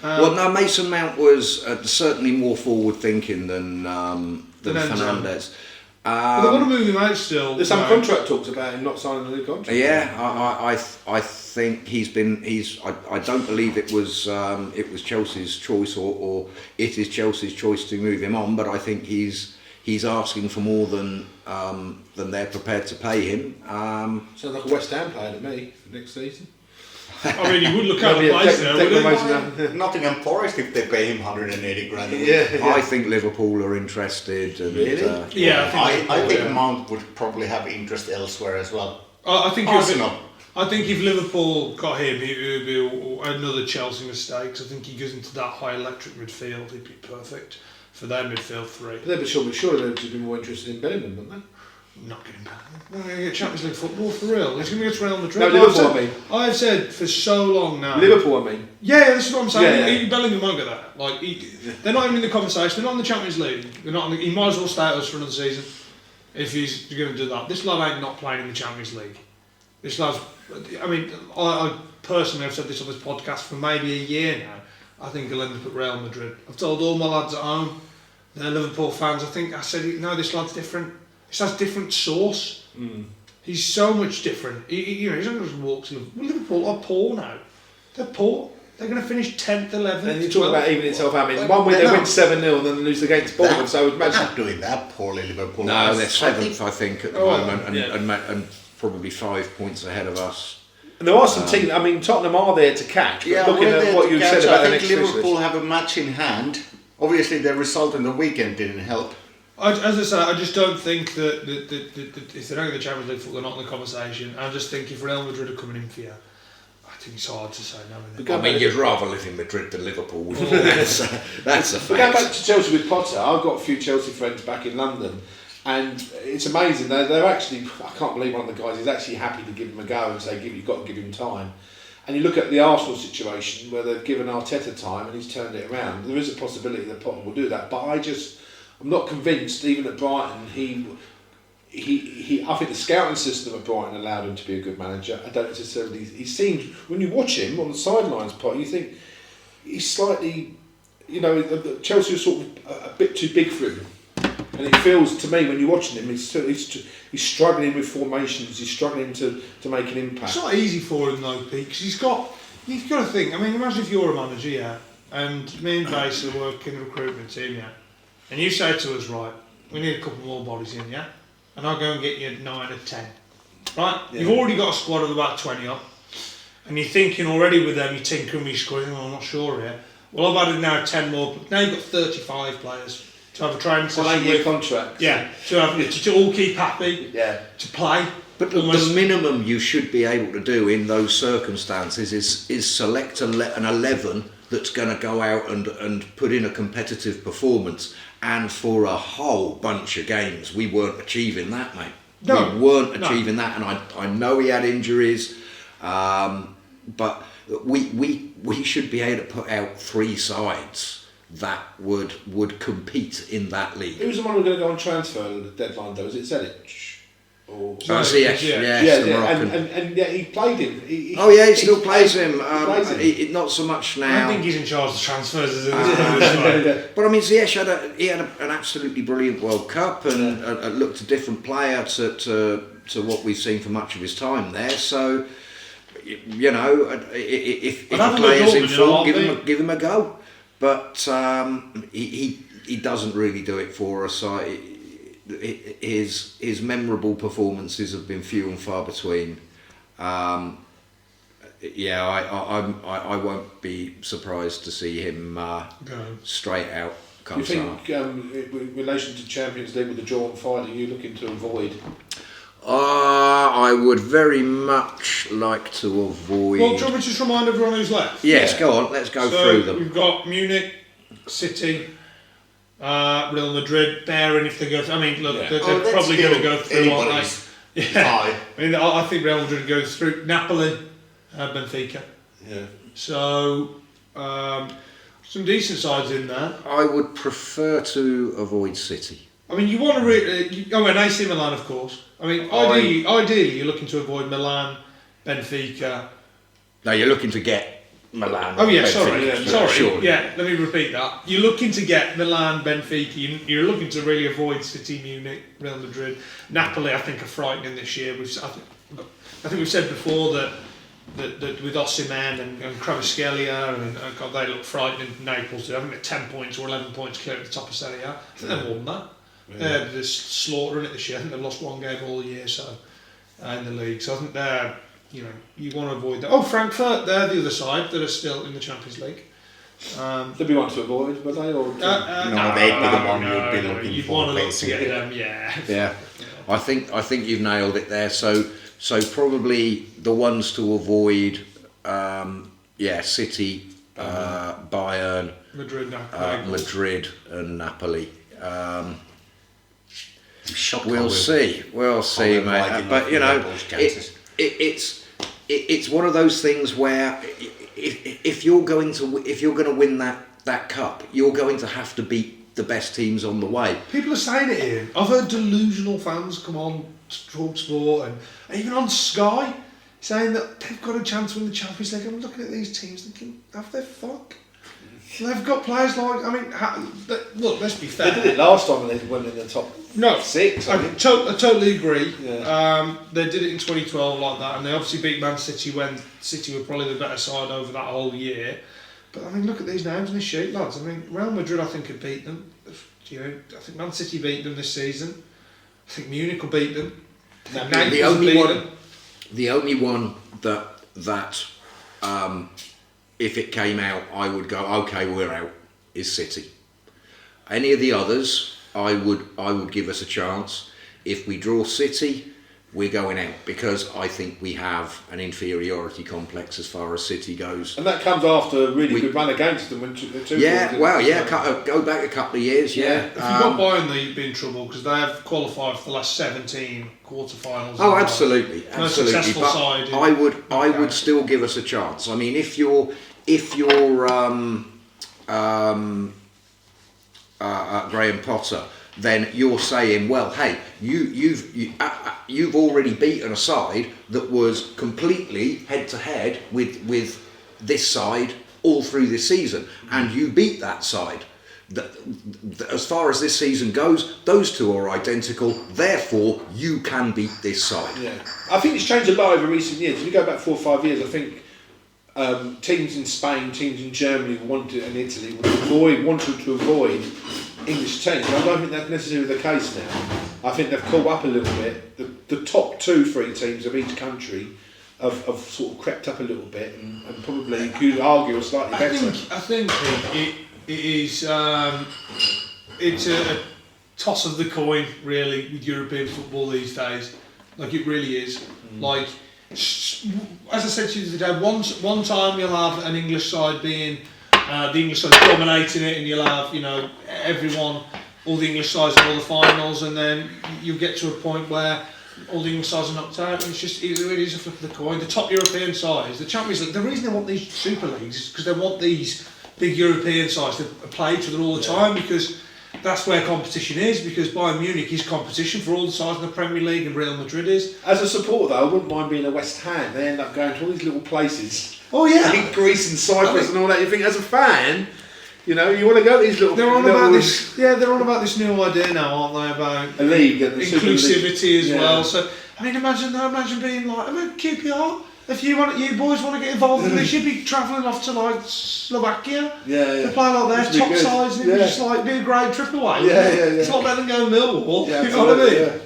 Mason Mount was certainly more forward thinking than Fernandez. But they want to move him out still. There's some contract talks about him not signing a new contract. Yeah, I think I don't believe it was Chelsea's choice or it is Chelsea's choice to move him on, but I think he's asking for more than they're prepared to pay him. Sounds like a West Ham player to me for next season. I mean, he would look out of place there, wouldn't he? Nottingham Forest if they pay him 180 grand a week. Yeah. I think Liverpool are interested. And, Really? Yeah, I think Mount would probably have interest elsewhere as well. I think Arsenal. I think if Liverpool got him, it would be another Chelsea mistake. 'Cause I think he goes into that high electric midfield. He'd be perfect for their midfield three. But surely they'd be more interested in Bellingham, wouldn't they? Not getting back. They're going to get Champions League football for real. He's going to go to Real Madrid. No, Liverpool, I mean. I've said for so long now. Liverpool, I mean. Yeah, this is what I'm saying. Yeah. Bellingham won't get that. Like, they're not even in the conversation. They're not in the Champions League. They're not. He might as well stay at us for another season if he's going to do that. This lad ain't not playing in the Champions League. This lad's. I mean, I personally have said this on this podcast for maybe a year now. I think he'll end up at Real Madrid. I've told all my lads at home, they're Liverpool fans. I said, no, this lad's different. This has different sauce. He's so much different. He's not going to walk to Liverpool are poor now. They're poor. They're going to finish 10th, 11th. And you talk about even itself. I mean, one week they win 7-0 and then lose against Bournemouth. So I would They're imagine. not doing that poorly, Liverpool. No, they're 7th, I think, at the moment, yeah. and probably 5 points ahead of us. And there are some teams. I mean, Tottenham are there to catch. But Yeah, looking at what you said about the I next think fixtures. Liverpool have a match in hand. Obviously, the result in the weekend didn't help. As I say, I just don't think that if they don't get the Champions League football, they're not in the conversation. I just think if Real Madrid are coming in for you, I think it's hard to say no. I mean, you'd rather live in Madrid than Liverpool, wouldn't you? That's a But going fact. back to Chelsea with Potter, I've got a few Chelsea friends back in London, and it's amazing. They're actually, I can't believe one of the guys is actually happy to give him a go and say, you've got to give him time. And you look at the Arsenal situation where they've given Arteta time and he's turned it around. There is a possibility that Potter will do that, but I'm not convinced. Even at Brighton, I think the scouting system at Brighton allowed him to be a good manager. I don't necessarily. He seemed, when you watch him on the sidelines, Potter, you think he's slightly, Chelsea are sort of a bit too big for him. And it feels to me when you're watching him, he's struggling with formations. He's struggling to make an impact. It's not easy for him though, Pete, because you've got to think. I mean, imagine if you're a manager, yeah, and me and Base are working in the recruitment team, yeah, and you say to us, right, we need a couple more bodies in, yeah, and I'll go and get you 9 or 10, right? Yeah. You've already got a squad of about 20 up, and you're thinking already with them, you're tinkering with your squad. I'm not sure here. Well, I've added now 10 more. Now you've got 35 players. To have a training session. 8-year contract. Yeah, to all keep happy. Yeah. To play. But the minimum you should be able to do in those circumstances is select an 11 that's going to go out and put in a competitive performance. And for a whole bunch of games, we weren't achieving that, mate. No, we weren't achieving that, and I know he had injuries, but we should be able to put out 3 sides that would compete in that league. Who's the one who's going to go on transfer at the deadline though? Is it Zelic? Or Ziyech, and he played him. He still plays him. Not so much now. I don't think he's in charge of transfers. Is But I mean, Ziyech had an absolutely brilliant World Cup and looked a different player to what we've seen for much of his time there. So, if a player's in form, give him a go. But he doesn't really do it for us. His memorable performances have been few and far between. I won't be surprised to see him straight out. You think, in relation to Champions League with the draw on Friday, are you looking to avoid? I would very much like to avoid. Well, do you want me to just remind everyone who's left? Yes, go on. Let's go through them. We've got Munich, City, Real Madrid, Bayern if they go. I mean, look, they're probably going to go through, aren't they? Yeah. I mean, I think Real Madrid goes through. Napoli, Benfica. Yeah. So, some decent sides in there. I would prefer to avoid City. I mean, you want to and AC Milan, of course. I mean, ideally, you're looking to avoid Milan, Benfica. No, you're looking to get Milan. Oh yeah, Benfica. sorry. Sure. Yeah, let me repeat that. You're looking to get Milan, Benfica. You're looking to really avoid City, Munich, Real Madrid, Napoli. I think are frightening this year. I think we've said before that with Osimhen and Kvaratskhelia and God, they look frightening. Naples do. I think they're 10 points or 11 points clear at the top of Serie A. I think they're more than that. They're just slaughtering it this year. I think they've lost 1 game all year in the league. So I think they're, you want to avoid that. Oh, Frankfurt, they're the other side that are still in the Champions League. They'd be one to avoid, would they? Or they'd be the one you'd be looking you'd for. Want to look to get them, yeah. I think you've nailed it there. So So probably the ones to avoid, City, Bayern, Madrid and Napoli. We'll see, mate. But you know, it's one of those things where if you're going to win that cup, you're going to have to beat the best teams on the way. People are saying it here. I've heard delusional fans come on Talk Sport and even on Sky saying that they've got a chance to win the Champions League. I'm looking at these teams thinking, have they fuck? They've got players like, look, let's be fair. They did it last time when they went in the top 6. I totally agree. Yeah. They did it in 2012 like that, and they obviously beat Man City when City were probably the better side over that whole year. But I mean, look at these names in this sheet, lads. I mean, Real Madrid, I think, could beat them. You know, I think Man City beat them this season. I think Munich will beat them. The only one that if it came out, I would go, okay, we're out, is City. Any of the others, I would give us a chance. If we draw City, we're going out, because I think we have an inferiority complex as far as City goes. And that comes after a really good run against them. Go back a couple of years, yeah. If you've got Bayern, they'd be in trouble, because they have qualified for the last 17 quarterfinals. Oh, absolutely. Most successful but side. I would still give us a chance. I mean, if you're Graham Potter, then you're saying, well, hey, you've already beaten a side that was completely head to head with this side all through this season, and you beat that side. As far as this season goes, those two are identical. Therefore, you can beat this side. Yeah, I think it's changed a lot over recent years. If you go back 4 or 5 years, I think teams in Spain, teams in Germany and Italy wanted to avoid English teams. I don't think that's necessarily the case now. I think they've caught up a little bit. The top 2-3 teams of each country have sort of crept up a little bit and probably could argue are slightly better. I think it is it's a toss of the coin, really, with European football these days. Like, it really is. Like, as I said to you the other day, one time you'll have an English side being the English side dominating it, and you'll have, you know, all the English sides in all the finals, and then you get to a point where all the English sides are knocked out, and it really is a flip of the coin. The top European sides, the Champions League, the reason they want these Super Leagues is because they want these big European sides to play each other all the time, because that's where competition is, because Bayern Munich is competition for all the sides in the Premier League, and Real Madrid is. As a supporter, though, I wouldn't mind being a West Ham. They end up going to all these little places. Oh yeah, like Greece and Cyprus and all that. You think, as a fan, you know, you want to go to these little. They're on about this. Yeah, they're on about this new idea now, aren't they? About a league and inclusivity as well. So I mean, imagine being like, QPR. If you boys want to get involved in this, you'd be travelling off to like Slovakia to play like their top sides, and it'd just like be a great trip away. It's not better than going Millwall. You know what I mean?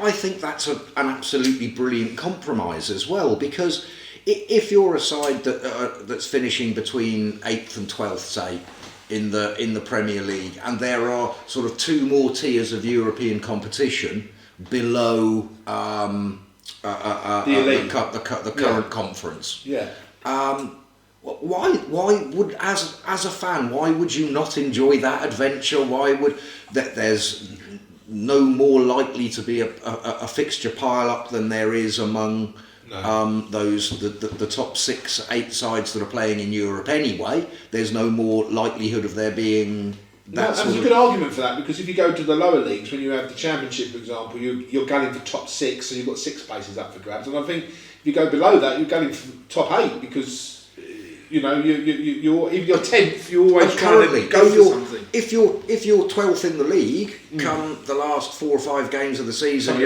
I think that's an absolutely brilliant compromise as well, because if you're a side that's finishing between 8th and 12th, say, in the Premier League, and there are sort of 2 more tiers of European competition below the current conference. Yeah. Why would, as a fan, why would you not enjoy that adventure? Why would there's no more likely to be a fixture pile up than there is among the top 6-8 sides that are playing in Europe anyway. There's no more likelihood of there being that. There's a good argument for that, because if you go to the lower leagues, when you have the Championship, for example, you're gunning for top 6, so you've got 6 places up for grabs. And I think if you go below that, you're gunning for top 8, because you know you're even your 10th, you're always trying to go for something. If you're 12th in the league, come the last 4 or 5 games of the season,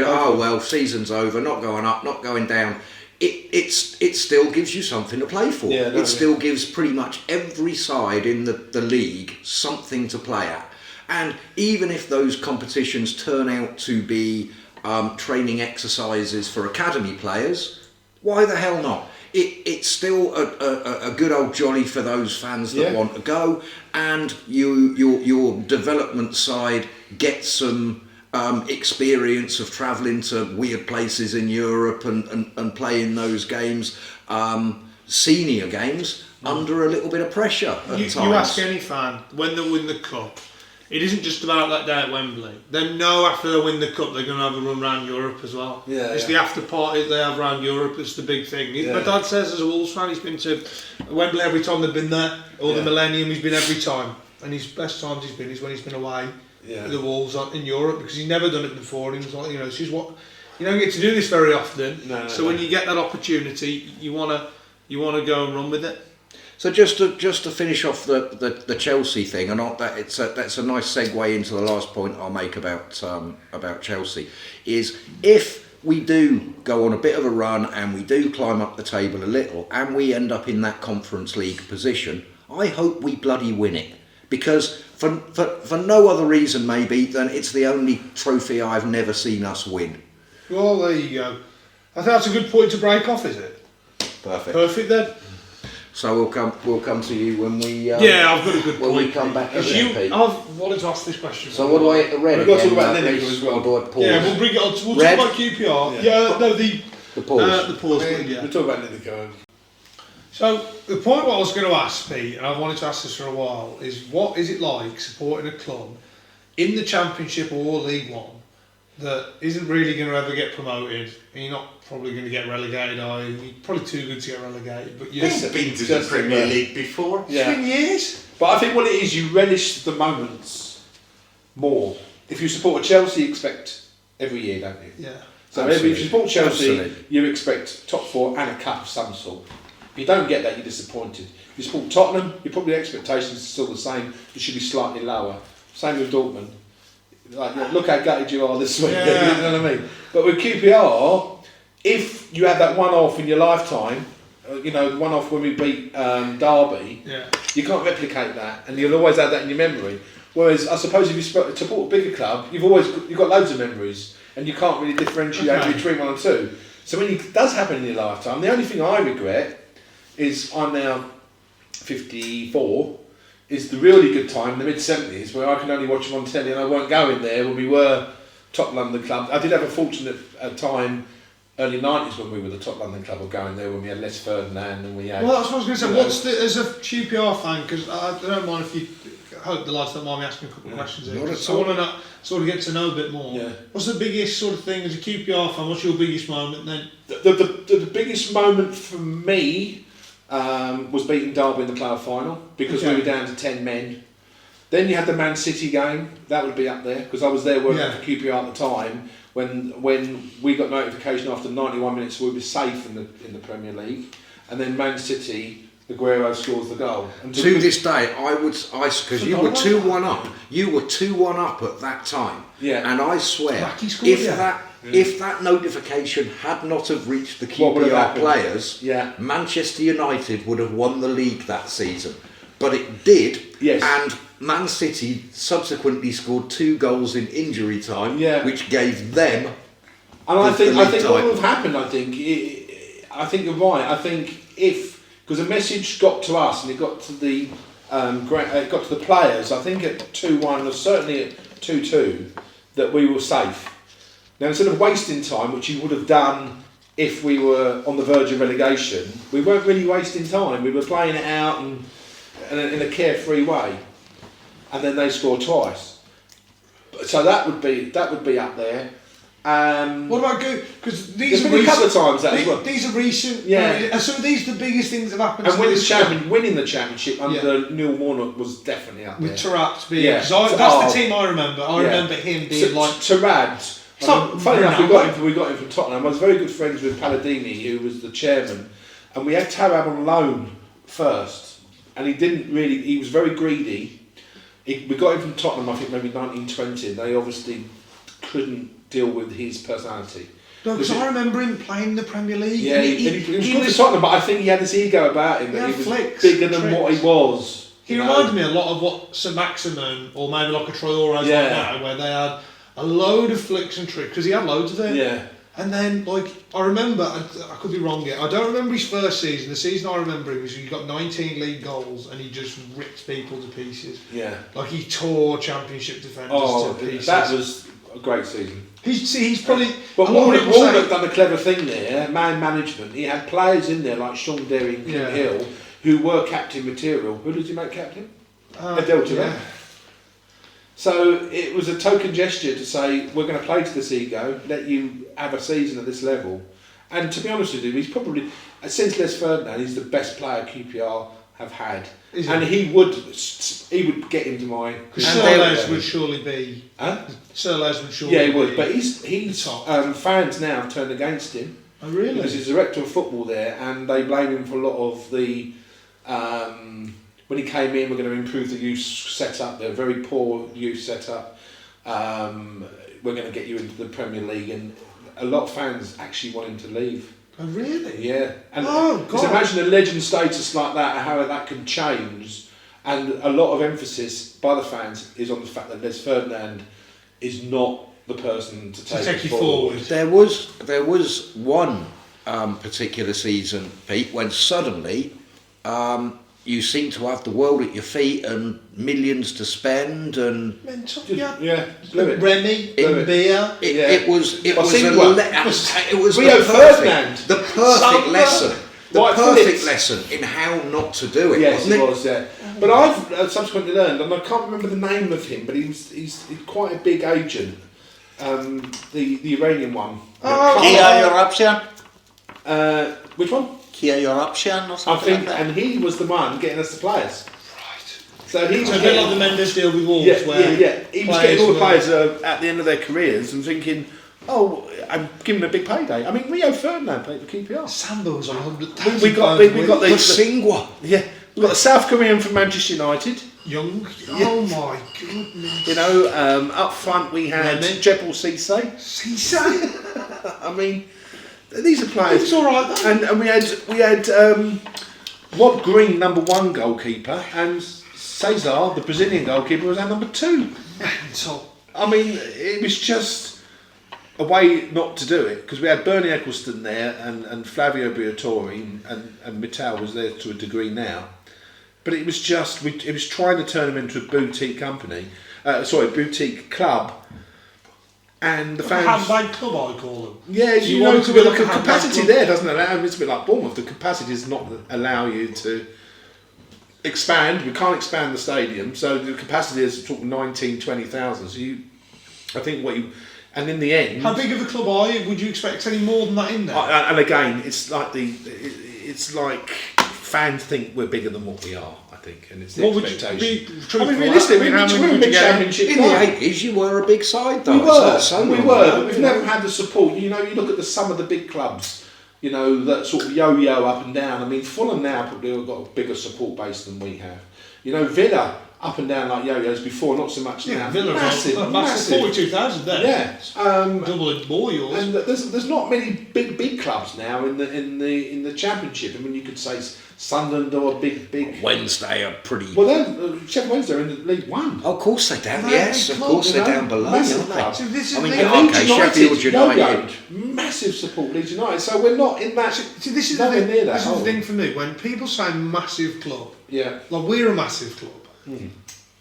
season's over, not going up, not going down. It still gives you something to play for. It still gives pretty much every side in the league something to play at. And even if those competitions turn out to be training exercises for academy players, why the hell not? It's still a good old jolly for those fans that want to go, and your development side gets some experience of travelling to weird places in Europe and playing those games, senior games, under a little bit of pressure at times. You ask any fan, when they win the cup, it isn't just about that day at Wembley. They know after they win the cup they're going to have a run around Europe as well. It's the after party they have around Europe that's the big thing. My dad says, as a Wolves fan, he's been to Wembley every time they've been there. Or the Millennium, he's been every time. And his best times he's been is when he's been away with the Wolves in Europe, because he's never done it before. And he was like, this is what you don't get to do this very often. When you get that opportunity, you want to go and run with it. So just to finish off the Chelsea thing, and that's a nice segue into the last point I'll make about Chelsea, is if we do go on a bit of a run and we do climb up the table a little and we end up in that Conference League position, I hope we bloody win it, because for no other reason maybe than it's the only trophy I've never seen us win. Well, there you go. I think that's a good point to break off, is it? Perfect then. So we'll come to you when we. I've got a good point. When we come back again, Pete. I've wanted to ask this question. So what do I hit the red We've got to again? talk about Lineker as well. Or do I pause? Yeah, we'll bring it on. We'll Red? talk about QPR. The pause. The pause. We'll talk about Lineker. So the point what I was going to ask, Pete, and I've wanted to ask this for a while, is what is it like supporting a club in the Championship or League One that isn't really going to ever get promoted, and you're not probably going to get relegated, are you? You're probably too good to get relegated, but you've been to the Premier League before. It's been years. But I think what it is, you relish the moments more. If you support Chelsea, you expect every year, don't you? Yeah. So if you support Chelsea, Absolutely. you expect top four and a cup of some sort. If you don't get that, you're disappointed. If you support Tottenham, your probably expectations are still the same. It should be slightly lower. Same with Dortmund. Like, look how gutted you are this week. Yeah. You know what I mean? But with QPR, if you have that one-off in your lifetime, the one-off when we beat Derby, you can't replicate that, and you'll always have that in your memory. Whereas I suppose if you support a bigger club, you've got loads of memories, and you can't really differentiate between one and two. So when it does happen in your lifetime, the only thing I regret is I'm now 54. Is the really good time in the mid-70s where I can only watch them on telly and I weren't going there when we were top London club. I did have a fortunate time, early 90s, when we were the top London club, of going there when we had Les Ferdinand and we had... Well, that's what I was going to say. As a QPR fan, because I don't mind if you... I hope the lads don't mind me asking a couple of questions here. I want to sort of get to know a bit more. Yeah. What's the biggest sort of thing as a QPR fan? What's your biggest moment then? The biggest moment for me... was beating Derby in the club final, because we were down to 10 men. Then you had the Man City game, that would be up there, because I was there working for QPR at the time when we got notification after 91 minutes we were safe in the Premier League, and then Man City, Aguero scores the goal. And to this day, because you were 2-1 up. You were 2-1 up at that time. Yeah. And I swear, Scored, if that notification had not have reached the QPR players, Manchester United would have won the league that season. But it did, and Man City subsequently scored 2 goals in injury time, which gave them. And I think what would have happened. I think you're right. I think because the message got to us and it got to the players. I think at 2-1 or certainly at 2-2 that we were safe. Now, instead of wasting time, which you would have done if we were on the verge of relegation, we weren't really wasting time. We were playing it out and in a carefree way, and then they scored twice. So that would be up there. What about good? Because these are a couple of times that as well. These are recent. Yeah. So these are the biggest things that have happened. And winning the championship under Neil Warnock was definitely up there. With Tarat being, that's the team I remember. I remember him being like Tarat. Funny enough, we got him from Tottenham. I was very good friends with Palladini, who was the chairman, and we had Tarab on loan first, and he was very greedy. We got him from Tottenham, I think maybe 1920. They obviously couldn't deal with his personality. No, because I remember him playing in the Premier League. Yeah, he was good for Tottenham, but I think he had this ego about him that he was bigger than what he was. He reminded me a lot of what St Maximin, or maybe like a Traore like that, where they had a load of flicks and tricks, because he had loads of them. Yeah. And then, I remember, I could be wrong here, I don't remember his first season. The season I remember was he got 19 league goals and he just ripped people to pieces. Yeah. Like he tore championship defenders to pieces. That was a great season. He's probably. But Warnock done a clever thing there, man management. He had players in there like Sean Derry and Kim Hill who were captain material. Who did he make captain? Delta. Yeah. So it was a token gesture to say, we're going to play to this ego, let you have a season at this level. And to be honest with you, he's probably, since Les Ferdinand, he's the best player QPR have had. And he would get into my... Because Sir Les would surely be... Huh? Sir Les would surely be... Yeah, he would. But he's fans now have turned against him. Oh, really? Because he's director of football there, and they blame him for a lot of the... when he came in, we're going to improve the youth setup. They're a very poor youth setup. We're going to get you into the Premier League, and a lot of fans actually want him to leave. Oh, really? Yeah. And God. just imagine a legend status like that, how that can change. And a lot of emphasis by the fans is on the fact that Les Ferdinand is not the person to take you forward. There was one particular season, Pete, when suddenly you seem to have the world at your feet and millions to spend and mental. Remy, Mbia. It was Rio Ferdinand. The perfect lesson. The perfect lesson in how not to do it. Yes, wasn't it was. Yeah, but I've subsequently learned, and I can't remember the name of him, but he's quite a big agent. The Iranian one. Kia Yorapshian? Which one? Kia Yorapshian or I something think, like that. and he was the one getting us the players. Right. So he was a bit like the Mendes deal with Wolves, He was getting all the players players at the end of their careers and thinking, oh, I'm giving them a big payday. I mean, Rio Ferdinand played for QPR. Samba was on 100,000. We got the Singwa. Yeah, we got the South Korean from Manchester United. Young. Oh my goodness. You know, up front we had Jebel Cisse. Cisse. I mean, these are players. It's all right though. And we had Rod Green, number 1 goalkeeper, and Cesar, the Brazilian goalkeeper, was our number 2. Mental. I mean, it was just a way not to do it, because we had Bernie Eccleston there and Flavio Briatore and Mittal was there to a degree now. But it was just, it was trying to turn them into a boutique company, boutique club. And the fans... handbag club, I call them. Yeah, you know, the capacity there doesn't allow, it's a bit like Bournemouth, the capacity does not allow you to expand. We can't expand the stadium, so the capacity is talking 19,000, 20,000. So I think and in the end... How big of a club are you? Would you expect any more than that in there? And again, it's like fans think we're bigger than what we are, I think, and it's the expectation. I mean, realistically, we were a big championship in club. the 80s, you were a big side, though. We were, but we've never had the support. You know, you look at some of the big clubs, you know, that sort of yo-yo up and down. I mean, Fulham now probably have got a bigger support base than we have. You know, Villa up and down like yo-yos before, not so much now. Villa massive. 42,000 there. Yeah, double and more yours. And there's not many big clubs now in the Championship. I mean, you could say Sunderland or a big. Wednesday are pretty. Well, then Sheffield Wednesday are in the League One. Oh, of course they're down. Yes, of course they're down below, aren't they? So this is Sheffield United. Massive support Leeds United. So we're not in that. See, this is nowhere near that. This is the thing for me. When people say massive club, like we're a massive club.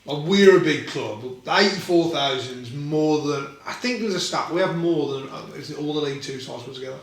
Like we're a big club. 84,000's more than. I think there's a stat. We have more than. Is it all the League Two sides put together?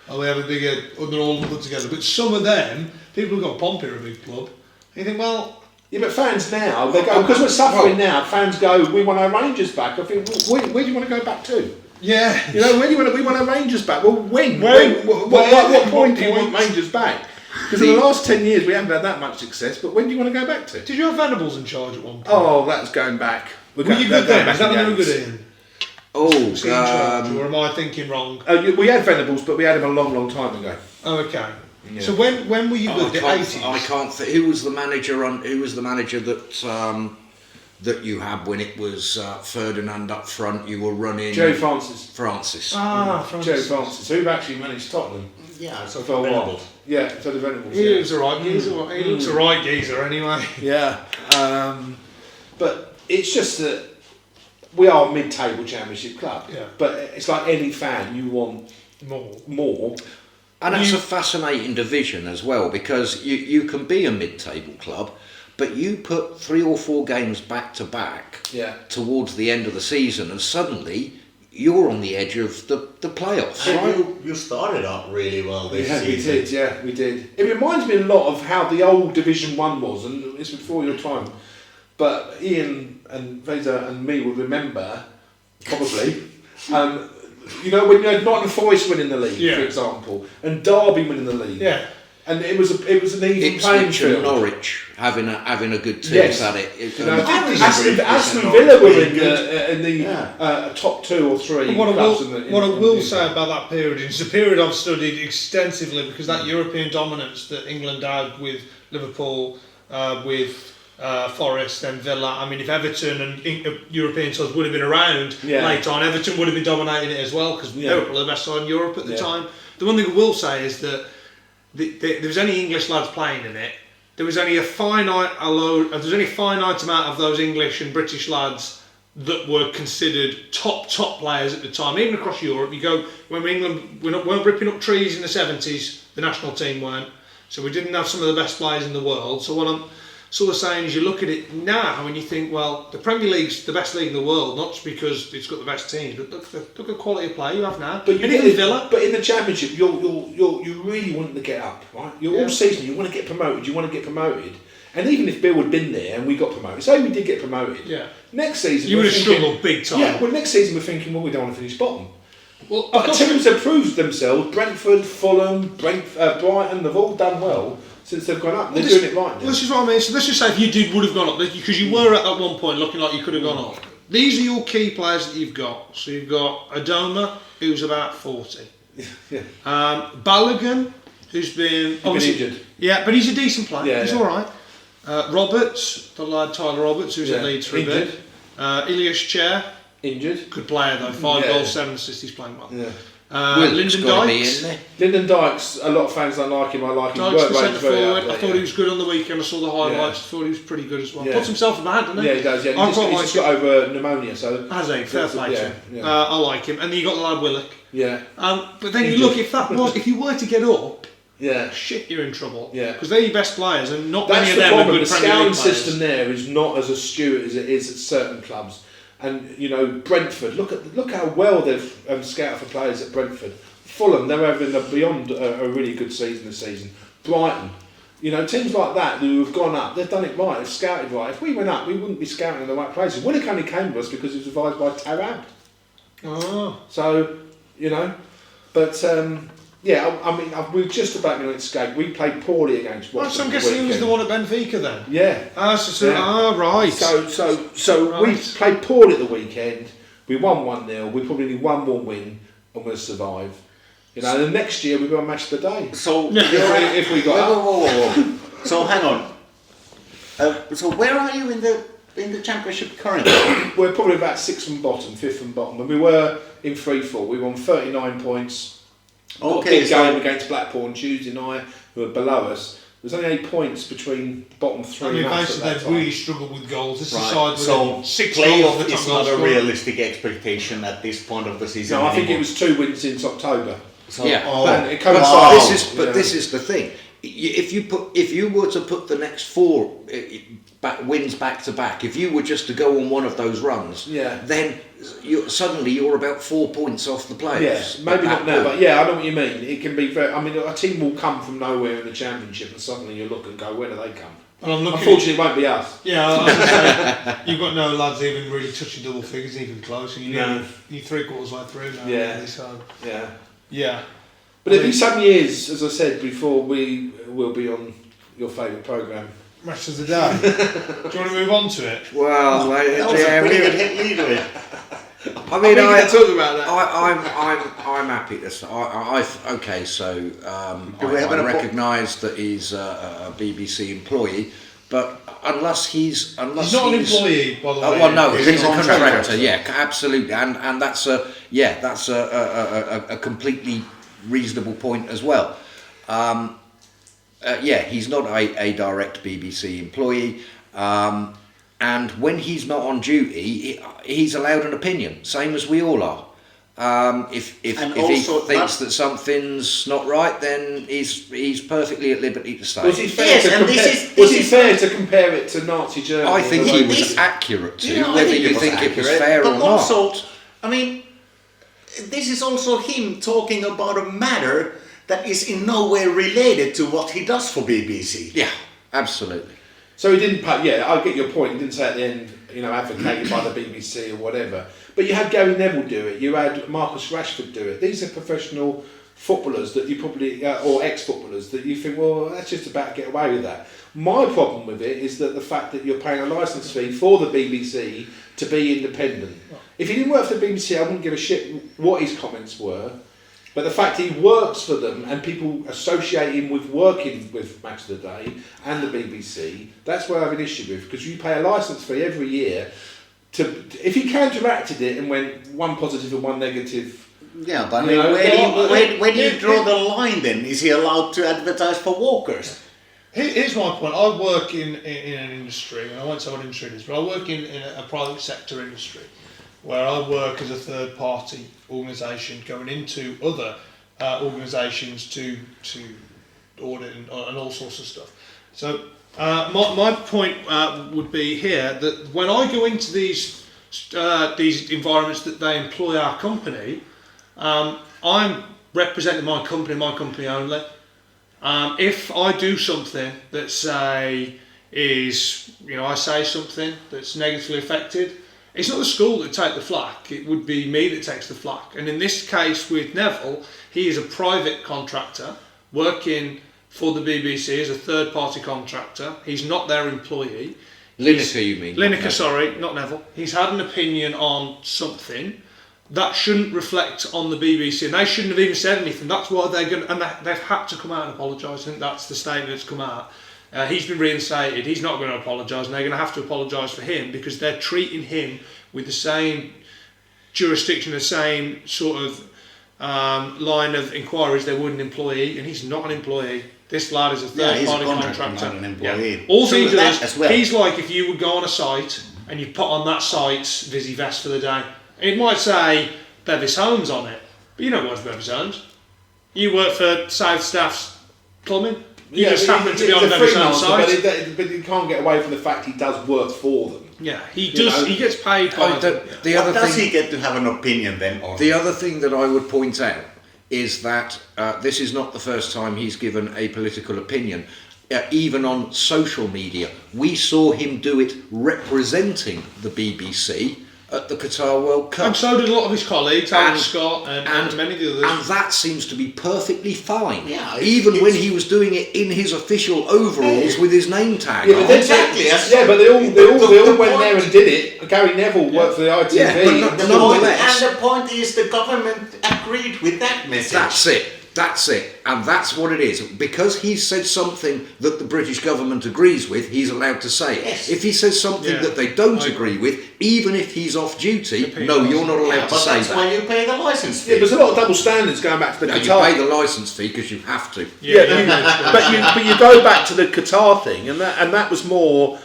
Oh, we have a bigger. They're all put together. But some of them, people have got Pompey are a big club. And you think, well. Yeah, but fans now, they go, because we're suffering now, fans go, we want our Rangers back. I think, where do you want to go back to? Yeah. You know, we want our Rangers back. Well, when? What point do you want Rangers back? Because in the last 10 years we haven't had that much success, but when do you want to go back to? Did you have Venables in charge at one point? Oh, that's going back. Were you good then? Is that no good, Ian? Or am I thinking wrong? We had Venables, but we had him a long time ago. Oh, okay. Yeah. So when were you good? The 80s? I can't think. Who was the manager that you had when it was Ferdinand up front? You were running. Joe Francis. Francis. Francis. Joe Francis, who actually managed Tottenham. Yeah, so for a while. Yeah, so the Venables. He looks alright geezer. He looks alright geezer anyway. Yeah. But it's just that we are a mid-table championship club. Yeah. But it's like any fan, you want more. And that's a fascinating division as well, because you can be a mid-table club, but you put 3 or 4 games back to back towards the end of the season, and suddenly you're on the edge of the playoffs, right? You started out really well this season. We did. It reminds me a lot of how the old Division 1 was, and it's before your time. But Ian and Vesa and me will remember, probably, when you had Nottingham Forest winning the league, for example, and Derby winning the league. Yeah. And it was an even playing field. Norwich having a good team at it. Aston Villa were in the top 2 or 3 what clubs. What I will say about that period is a period I've studied extensively, because that European dominance that England had with Liverpool, with Forest and Villa. I mean, if Everton and European sides would have been around later on, Everton would have been dominating it as well, because Liverpool were the best side in Europe at the time. The one thing I will say is that there was only English lads playing in it. There was only a finite amount of those English and British lads that were considered top players at the time. Even across Europe, you go when England weren't ripping up trees in the 70s. The national team weren't, so we didn't have some of the best players in the world. So what I'm sort of saying is, you look at it now and you think, well, the Premier League's the best league in the world, not just because it's got the best teams, but look at the quality of play you have now. But in the Championship, you really want to get up, right? All season you want to get promoted. And even if Bill had been there and we got promoted, say we did get promoted, next season you would have struggled big time. Yeah, well, next season we're thinking, well, we don't want to finish bottom. Well, teams have proved themselves. Brentford, Fulham, Brighton, they've all done well since they've gone up. They're doing it right now. This is what I mean. So let's just say if you would have gone up, because you were at one point looking like you could have gone up. These are your key players that you've got. So you've got Adoma, who's about 40. Balogun, who's been injured. Yeah, but he's a decent player. He's all right. Roberts, the lad Tyler Roberts, who's at Leeds for a bit. Ilias Chair, injured. Good player though. 5 goals, 7 assists. He's playing well. Yeah. Lyndon Dykes. Lyndon Dykes, a lot of fans don't like him. I like him. Dykes, the centre forward. I thought he was good on the weekend. I saw the highlights. I thought he was pretty good as well. Puts himself in the hand, doesn't he? Yeah, he does. Yeah, he's just got over pneumonia. So has he? Fair play to him. I like him. And then you got the lad Willock. Yeah. But then you look, if you were to get up, shit, you're in trouble. Yeah. Because they're your best players, and not That's many of them are good The Premier League scouting players. system there is not as astute as it is at certain clubs. And Brentford, look how well they've scouted for players at Brentford. Fulham, they're having beyond a really good season this season. Brighton, teams like that who have gone up, they've done it right, they've scouted right. If we went up, we wouldn't be scouting in the right places. Willock only came to us because it was advised by Tarab. Oh. So, but we're just about going to escape. We played poorly against Watford. So I'm guessing he was the one at Benfica then? Yeah. Right. So we played poorly at the weekend. We won 1-0. We probably need one more win and we'll survive. The next year we've got a match of the day. So if we got whoa. So hang on. So where are you in the Championship currently? We're probably about 6th from bottom, 5th from bottom. When we were in free-fall, we won 39 points. Got a big game against Blackpool on Tuesday night, who are below us. There's only 8 points between bottom 3 and us at that they've time. really struggled with goals. This is a Right. side with 6 playoff goals. is not a realistic expectation at this point of the season. No, I think it was 2 wins since October. So, It this is the thing. If you were to put the next 4 wins back to back, if you were just to go on one of those runs, then you're about 4 points off the playoffs. Yeah, maybe not now, but I know what you mean. It can be very. I mean, a team will come from nowhere in the Championship, and suddenly you look and go, where do they come? Unfortunately, it won't be us. Yeah, I was say, you've got no lads even really touching double figures, even close. And you're 3/4 way through now. Yeah. So. Yeah. But in some years, as I said before, we will be on your favourite programme. Match of the day. Do you want to move on to it? Well, that was a pretty good hit lead with. I mean, I talk about that. I'm happy to say. I recognise that he's a BBC employee, but unless he's not an employee, by the way. Well, no, he's a contractor. Yeah, absolutely, and that's a completely reasonable point as well. He's not a direct BBC employee. And when he's not on duty, he's allowed an opinion, same as we all are. If he thinks that something's not right, then he's perfectly at liberty to say. Was he fair to compare it to Nazi Germany? I think he was accurate to, whether you think it was fair or not. Also, I mean, this is also him talking about a matter that is in no way related to what he does for BBC. Yeah, absolutely. So he didn't pay, yeah, I get your point. He didn't say at the end, advocated by the BBC or whatever. But you had Gary Neville do it. You had Marcus Rashford do it. These are professional footballers that you probably, or ex-footballers, that you think, well, that's just about to get away with that. My problem with it is that the fact that you're paying a licence fee for the BBC to be independent. If he didn't work for the BBC, I wouldn't give a shit what his comments were. But the fact he works for them and people associate him with working with Match of the Day and the BBC, that's where I have an issue with, because you pay a licence fee every year if he counteracted it and went one positive and one negative. Yeah, but where do you draw the line then? Is he allowed to advertise for walkers? Here's my point. I work in an industry, and I won't say what industry it is, but I work in a private sector industry where I work as a third party organisation going into other organisations to audit and all sorts of stuff. So my point would be here that when I go into these environments that they employ our company, I'm representing my company only. If I do something that I say something that's negatively affected, it's not the school that take the flak, it would be me that takes the flak. And in this case with Neville, he is a private contractor working for the BBC as a third party contractor. He's not their employee. Lineker, you mean? Lineker, sorry, not Neville. He's had an opinion on something that shouldn't reflect on the BBC, and they shouldn't have even said anything. That's why they've had to come out and apologise. I think that's the statement that's come out. He's been reinstated. He's not going to apologise, and they're going to have to apologise for him because they're treating him with the same jurisdiction, the same sort of line of inquiry as they would an employee, and he's not an employee. This lad is a third-party contractor. Not an employee. Yeah. All he does, as well. He's like if you would go on a site and you put on that site's Visi Vest for the day. It might say Bevis Homes on it, but you don't work for Bevis Homes. You work for South Staff's Plumbing. You just happen to be on Bevis Homes site. But you can't get away from the fact he does work for them. Yeah, he does. He gets paid by them. What does he get to have an opinion then on? The other thing that I would point out is that this is not the first time he's given a political opinion. Even on social media, we saw him do it representing the BBC at the Qatar World Cup. And so did a lot of his colleagues, Alan Scott and many of the others. And that seems to be perfectly fine. Yeah, even when he was doing it in his official overalls with his name tag on. Exactly. But they all went there and did it. Gary Neville worked for the ITV. Yeah, but nonetheless, and the point is the government agreed with that message. That's it. And that's what it is. Because he said something that the British government agrees with, he's allowed to say it. Yes. If he says something that they don't agree with, even if he's off duty, no, you're not allowed to say that. That's why you pay the licence fee. Yeah, there's a lot of double standards going back to the Qatar. You pay the licence fee because you have to. But you go back to the Qatar thing, and that was more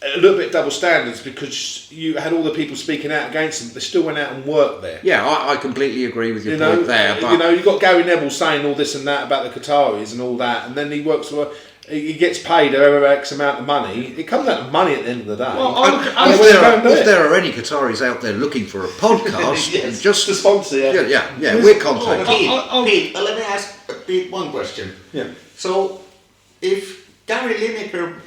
a little bit double standards because you had all the people speaking out against them. They still went out and worked there. Yeah, I completely agree with your point there. But you've got Gary Neville saying all this and that about the Qataris and all that, and then he works for. He gets paid however X amount of money. It comes out of money at the end of the day. Well, if there are any Qataris out there looking for a podcast, yes, just to sponsor, yeah, we're contacting. Pete, let me ask Pete one question. Yeah. So, if Gary Lineker,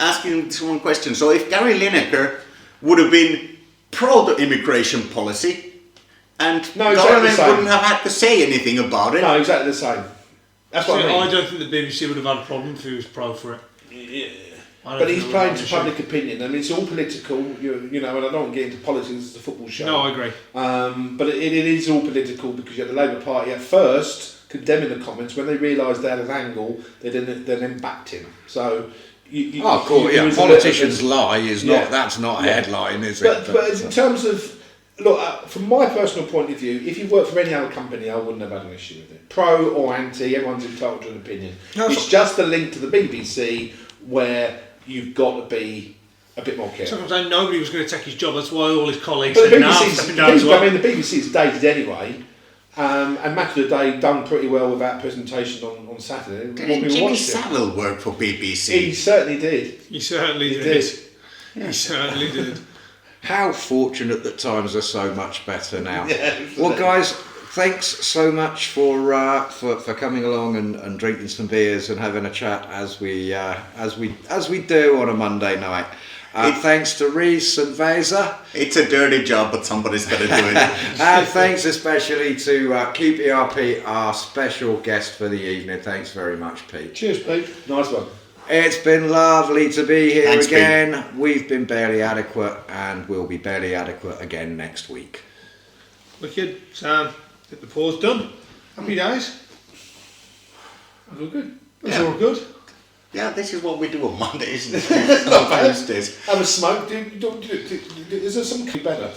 asking this one question. So, if Gary Lineker would have been pro the immigration policy, and government wouldn't have had to say anything about it. No, exactly the same. That's what I mean. I don't think the BBC would have had a problem if he was pro for it. Yeah. But he's playing to public opinion, and it's all political, and I don't want to get into politics, it's a football show. No, I agree. But it is all political because you had the Labour Party at first condemning the comments. When they realised they had an angle, they then backed him. So, politicians lie is not, that's not a headline, is it? But in terms of, look, from my personal point of view, if you work for any other company, I wouldn't have had an issue with it. Pro or anti, everyone's entitled to an opinion. It's just a link to the BBC where you've got to be a bit more careful. Sometimes nobody was going to take his job, that's why all his colleagues but said the BBC's dated anyway, and Match of the Day done pretty well with that presentation on Saturday. Did Jimmy Savile work for BBC? He certainly did. He certainly did. He certainly did. How fortunate that times are so much better now. Yeah, well, guys, thanks so much for coming along and drinking some beers and having a chat as we do on a Monday night. Thanks to Reese and Vesa. It's a dirty job, but somebody's got to do it. And thanks especially to QPRP, our special guest for the evening. Thanks very much, Pete. Cheers, Pete. Nice one. It's been lovely to be here Thanks, again. Pete. We've been Barely Adequate, and we'll be Barely Adequate again next week. Wicked. Sam, get the pause done. Happy days. That's all good. That's all good. Yeah, this is what we do on Mondays and Thursdays. Have a smoke. Is there something better?